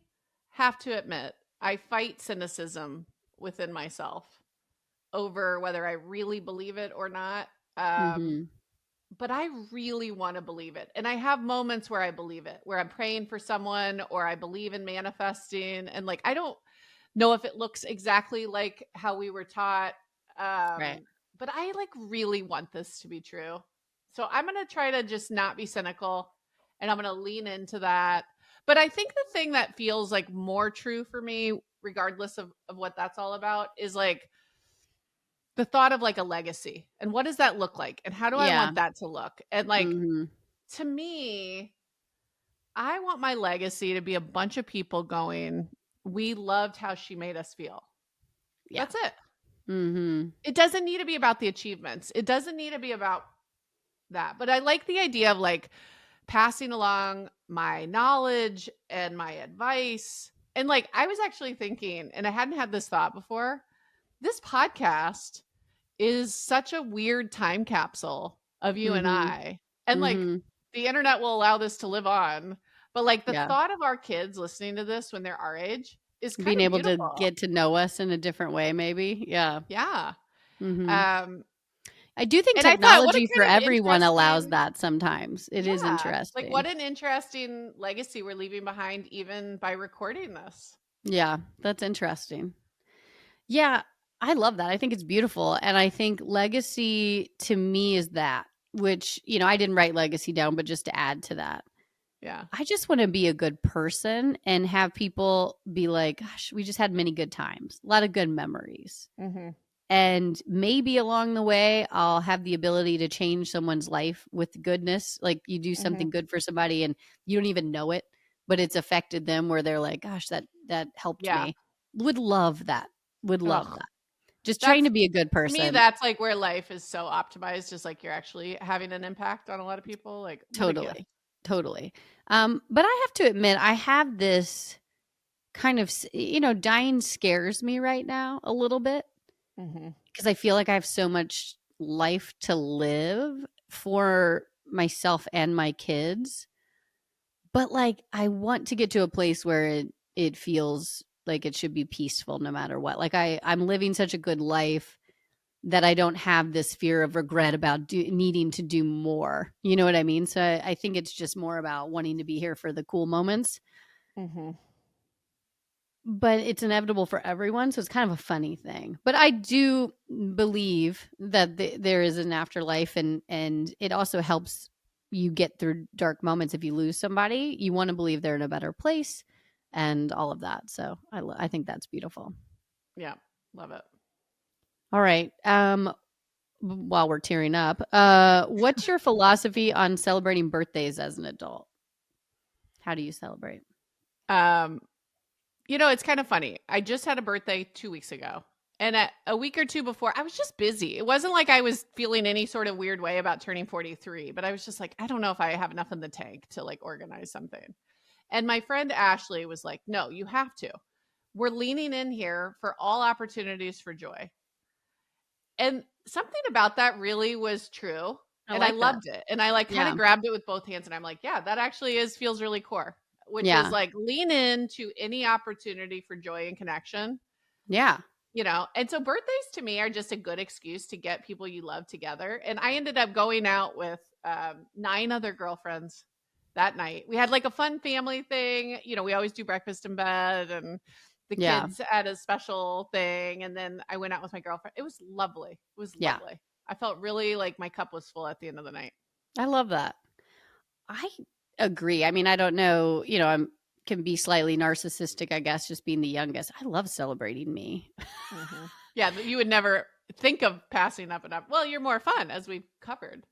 have to admit, I fight cynicism within myself over whether I really believe it or not. Mm-hmm. But I really want to believe it. And I have moments where I believe it, where I'm praying for someone or I believe in manifesting. And like, I don't know if it looks exactly like how we were taught. Right. But I like really want this to be true. So I'm going to try to just not be cynical and I'm going to lean into that. But I think the thing that feels like more true for me, regardless of what that's all about, is like the thought of like a legacy and what does that look like? And how do I Yeah. want that to look? And like, Mm-hmm. to me, I want my legacy to be a bunch of people going, we loved how she made us feel. Yeah. That's it. Mm-hmm. It doesn't need to be about the achievements. It doesn't need to be about that. But I like the idea of like passing along my knowledge and my advice. And like, I was actually thinking, and I hadn't had this thought before, this podcast is such a weird time capsule of you and Mm-hmm. I. And like, Mm-hmm. the internet will allow this to live on. But like, the Yeah. thought of our kids listening to this when they're our age is kind Being of able to beautiful. get to know us in a different way, maybe. Yeah. Yeah. Mm-hmm. Um, I do think and I thought, what a technology for kind of everyone allows interesting, that sometimes. It is yeah, like interesting. what an interesting legacy we're leaving behind, even by recording this. Yeah, that's interesting. Yeah, I love that. I think it's beautiful. And I think legacy to me is that, which, I didn't write legacy down, but just to add to that, Yeah. I just want to be a good person and have people be like, gosh, we just had many good times, a lot of good memories. Mm-hmm. And maybe along the way, I'll have the ability to change someone's life with goodness. Like you do Mm-hmm. something good for somebody and you don't even know it, but it's affected them where they're like, gosh, that helped Yeah. me. Would love that. Would love Ugh. that. Just trying That's, to be a good to me, person. that's like where life is so optimized, just like you're actually having an impact on a lot of people. Like, what a gift. Totally. Totally. But I have to admit, I have this kind of, dying scares me right now a little bit Mm-hmm. because I feel like I have so much life to live for myself and my kids. But like, I want to get to a place where it feels like it should be peaceful no matter what. Like I'm living such a good life that I don't have this fear of regret about needing to do more. You know what I mean? So I think it's just more about wanting to be here for the cool moments. Mm-hmm. But it's inevitable for everyone, so it's kind of a funny thing. But I do believe that there is an afterlife, and it also helps you get through dark moments. If you lose somebody, you want to believe they're in a better place, and all of that. So I think that's beautiful. Yeah. Love it. All right. While we're tearing up, what's your philosophy on celebrating birthdays as an adult? How do you celebrate? It's kind of funny. I just had a birthday 2 weeks ago. And a week or two before, I was just busy. It wasn't like I was feeling any sort of weird way about turning 43, but I was just like, I don't know if I have enough in the tank to like organize something. And my friend Ashley was like, no, you have to. We're leaning in here for all opportunities for joy. And something about that really was true. I And I like that. loved it. And I like kind Yeah. of grabbed it with both hands. And I'm like, yeah, that actually feels really core, which is Yeah. like lean into any opportunity for joy and connection. Yeah. And so birthdays to me are just a good excuse to get people you love together. And I ended up going out with 9 other girlfriends that night. We had like a fun family thing. We always do breakfast in bed and the Yeah. kids had a special thing. And then I went out with my girlfriend. It was lovely. It was Yeah. lovely. I felt really like my cup was full at the end of the night. I love that. I agree. I mean, I don't know, can be slightly narcissistic, I guess, just being the youngest. I love celebrating me. Mm-hmm. Yeah, you would never think of passing up and up. Well, you're more fun, as we've covered.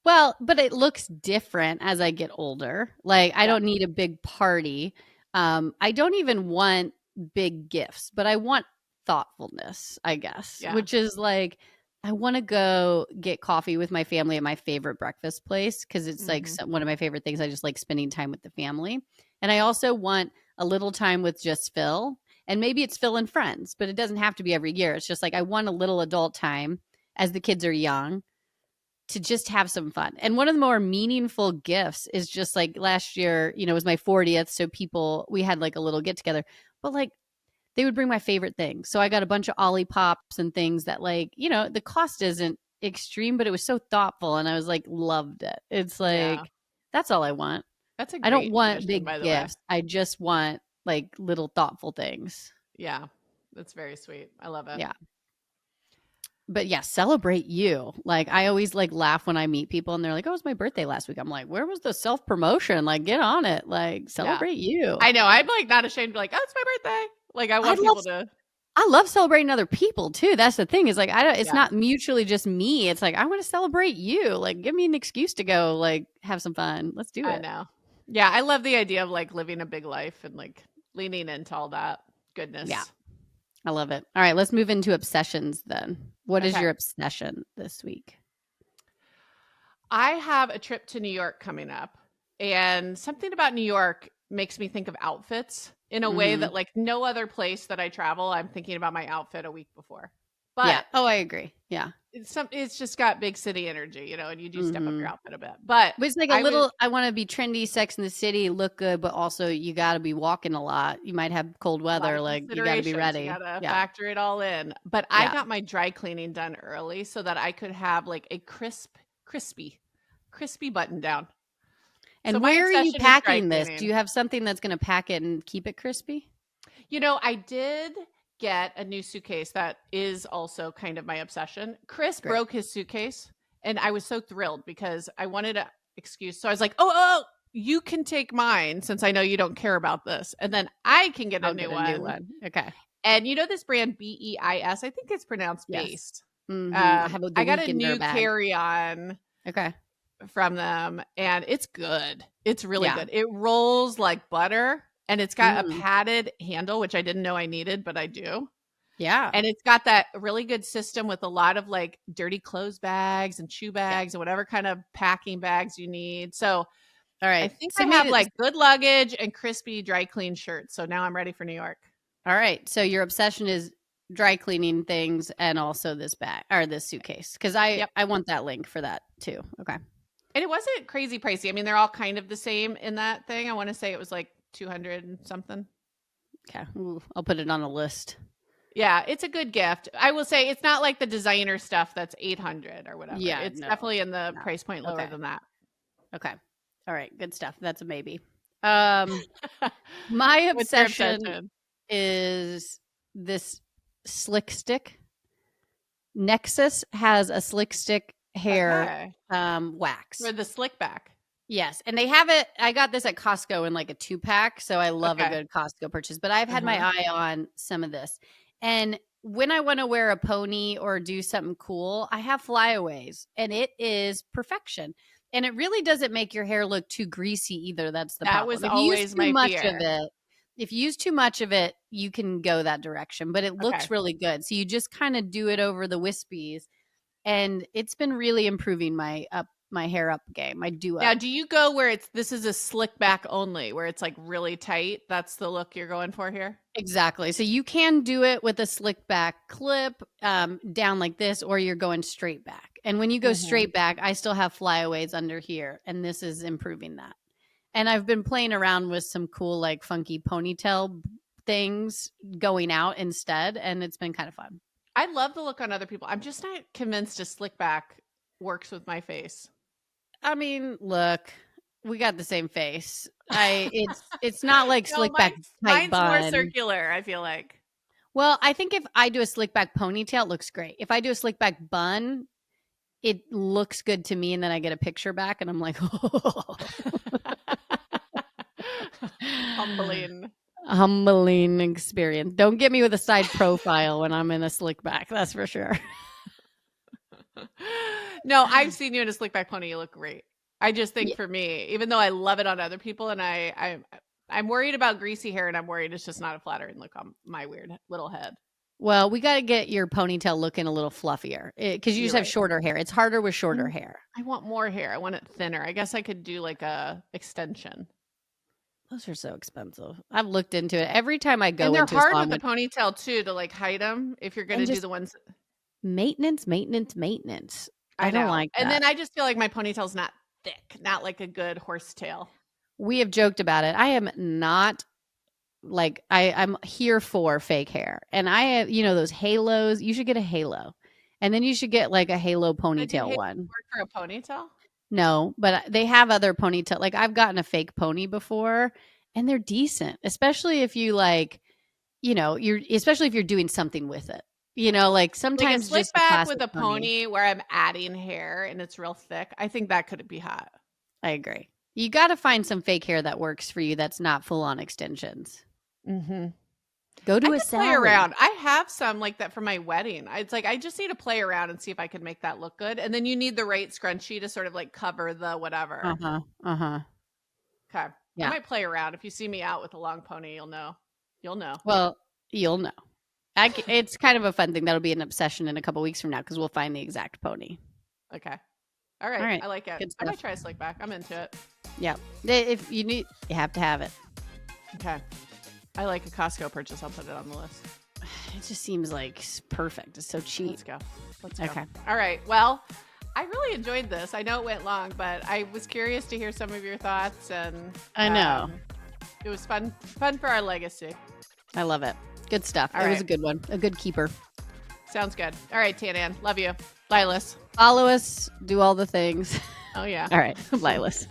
Well, but it looks different as I get older. Like I don't need a big party. I don't even want big gifts, but I want thoughtfulness, I guess, which is like I want to go get coffee with my family at my favorite breakfast place because it's like one of my favorite things. I just like spending time with the family. And I also want a little time with just Phil. And maybe it's Phil and friends, but it doesn't have to be every year. It's just like I want a little adult time as the kids are young to just have some fun. And one of the more meaningful gifts is just like last year, it was my 40th. So we had like a little get together, but like they would bring my favorite things. So I got a bunch of Ollie Pops and things that like, the cost isn't extreme, but it was so thoughtful. And I was like, loved it. It's like, that's all I want. That's a I don't great want tradition, big by the gifts. way. I just want like little thoughtful things. Yeah. That's very sweet. I love it. Yeah. But yeah, celebrate you. Like I always like laugh when I meet people and they're like, "Oh, it was my birthday last week." I'm like, "Where was the self-promotion? Like get on it. Like celebrate you." I know. I'm like not ashamed to be like, "Oh, it's my birthday." Like I want people to. I love celebrating other people too. That's the thing. Is like it's not mutually just me. It's like I want to celebrate you. Like give me an excuse to go like have some fun. Let's do it. I know. Yeah, I love the idea of like living a big life and like leaning into all that goodness. Yeah. I love it. All right, let's move into obsessions then. What is your obsession this week? I have a trip to New York coming up, and something about New York makes me think of outfits in a way that like no other place that I travel, I'm thinking about my outfit a week before. But I agree. Yeah. It's just got big city energy, and you do step up your outfit a bit. But it's like I want to be trendy, Sex in the City, look good, but also you got to be walking a lot. You might have cold weather, like you got to be ready. You got to factor it all in. But I got my dry cleaning done early so that I could have like a crispy button down. And so where are you packing this? Do you have something that's going to pack it and keep it crispy? I did get a new suitcase that is also kind of my obsession. Chris broke his suitcase and I was so thrilled because I wanted an excuse. So I was like, oh, you can take mine since I know you don't care about this. And then I can get a new one. Okay. And this brand BEIS, I think it's pronounced Based. I got a new carry-on from them and it's good. It's really good. It rolls like butter. And it's got a padded handle, which I didn't know I needed, but I do. Yeah. And it's got that really good system with a lot of like dirty clothes bags and shoe bags and whatever kind of packing bags you need. So, all right. I think I have like good luggage and crispy dry clean shirts. So now I'm ready for New York. All right. So your obsession is dry cleaning things and also this bag or this suitcase. Because I want that link for that too. Okay. And it wasn't crazy pricey. I mean, they're all kind of the same in that thing. I want to say it was like 200 and something. Okay. Ooh, I'll put it on a list. Yeah, it's a good gift. I will say it's not like the designer stuff that's 800 or whatever. Yeah, it's definitely in the price point lower than that. Okay. All right. Good stuff. That's a maybe. My obsession is this slick stick. Nexus has a slick stick hair wax. For the slick back. Yes. And they have it. I got this at Costco in like a 2-pack. So I love a good Costco purchase, but I've had my eye on some of this. And when I want to wear a pony or do something cool, I have flyaways and it is perfection. And it really doesn't make your hair look too greasy either. That's the problem. That was always my fear. If you use too much of it, you can go that direction, but it looks really good. So you just kind of do it over the wispies. And it's been really improving my hair up game. I do Now, do you go where this is a slick back only, where it's like really tight? That's the look you're going for here? Exactly. So you can do it with a slick back clip down like this, or you're going straight back. And when you go straight back, I still have flyaways under here, and this is improving that. And I've been playing around with some cool, like funky ponytail things going out instead, and it's been kind of fun. I love the look on other people. I'm just not convinced a slick back works with my face. I mean, look, we got the same face. It's not like slick back tight mine's bun. More circular, I feel like. Well, I think if I do a slick back ponytail, it looks great. If I do a slick back bun, it looks good to me, and then I get a picture back, and I'm like, oh. Humbling experience. Don't get me with a side profile when I'm in a slick back. That's for sure. No, I've seen you in a slick back pony. You look great. I just think for me, even though I love it on other people, and I'm worried about greasy hair, and I'm worried it's just not a flattering look on my weird little head. Well, we got to get your ponytail looking a little fluffier because you just have shorter hair. It's harder with shorter hair. I want more hair. I want it thinner. I guess I could do like a extension. Those are so expensive. I've looked into it. Every time I go And they're into a hard salon, with the ponytail too to like hide them if you're going to and do just the ones. maintenance. I I don't know. like And that. then I just feel like my ponytail's not thick, not like a good horsetail. We have joked about it. I am not like I'm here for fake hair, and I have those halos. You should get a halo, and then you should get like a halo But do ponytail halos one. work for a ponytail? No, but they have other ponytail. Like I've gotten a fake pony before, and they're decent, especially if you like, especially if you're doing something with it. Like Like a sometimes slick just a back classic with a pony. pony where I'm adding hair and it's real thick. I think that could be hot. I agree. You got to find some fake hair that works for you. That's not full on extensions. Mm-hmm. Go to I a could play Sally. around. I have some like that for my wedding. It's like I just need to play around and see if I can make that look good. And then you need the right scrunchie to sort of like cover the whatever. Okay. Yeah. I might play around. If you see me out with a long pony, you'll know. You'll know. Well, you'll know. It's kind of a fun thing. That'll be an obsession in a couple weeks from now because we'll find the exact pony. Okay. All right. I like it. I might try a slick back. I'm into it. Yeah. If you need, you have to have it. Okay. I like a Costco purchase. I'll put it on the list. It just seems like perfect. It's so cheap. Let's go. Okay. All right. Well, I really enjoyed this. I know it went long, but I was curious to hear some of your thoughts, and I know it was fun for our legacy. I love it. Good stuff. It was a good one. A good keeper. Sounds good. All right, Tanan. Love you. Lilas. Follow us. Do all the things. Oh, yeah. All right. Lilas.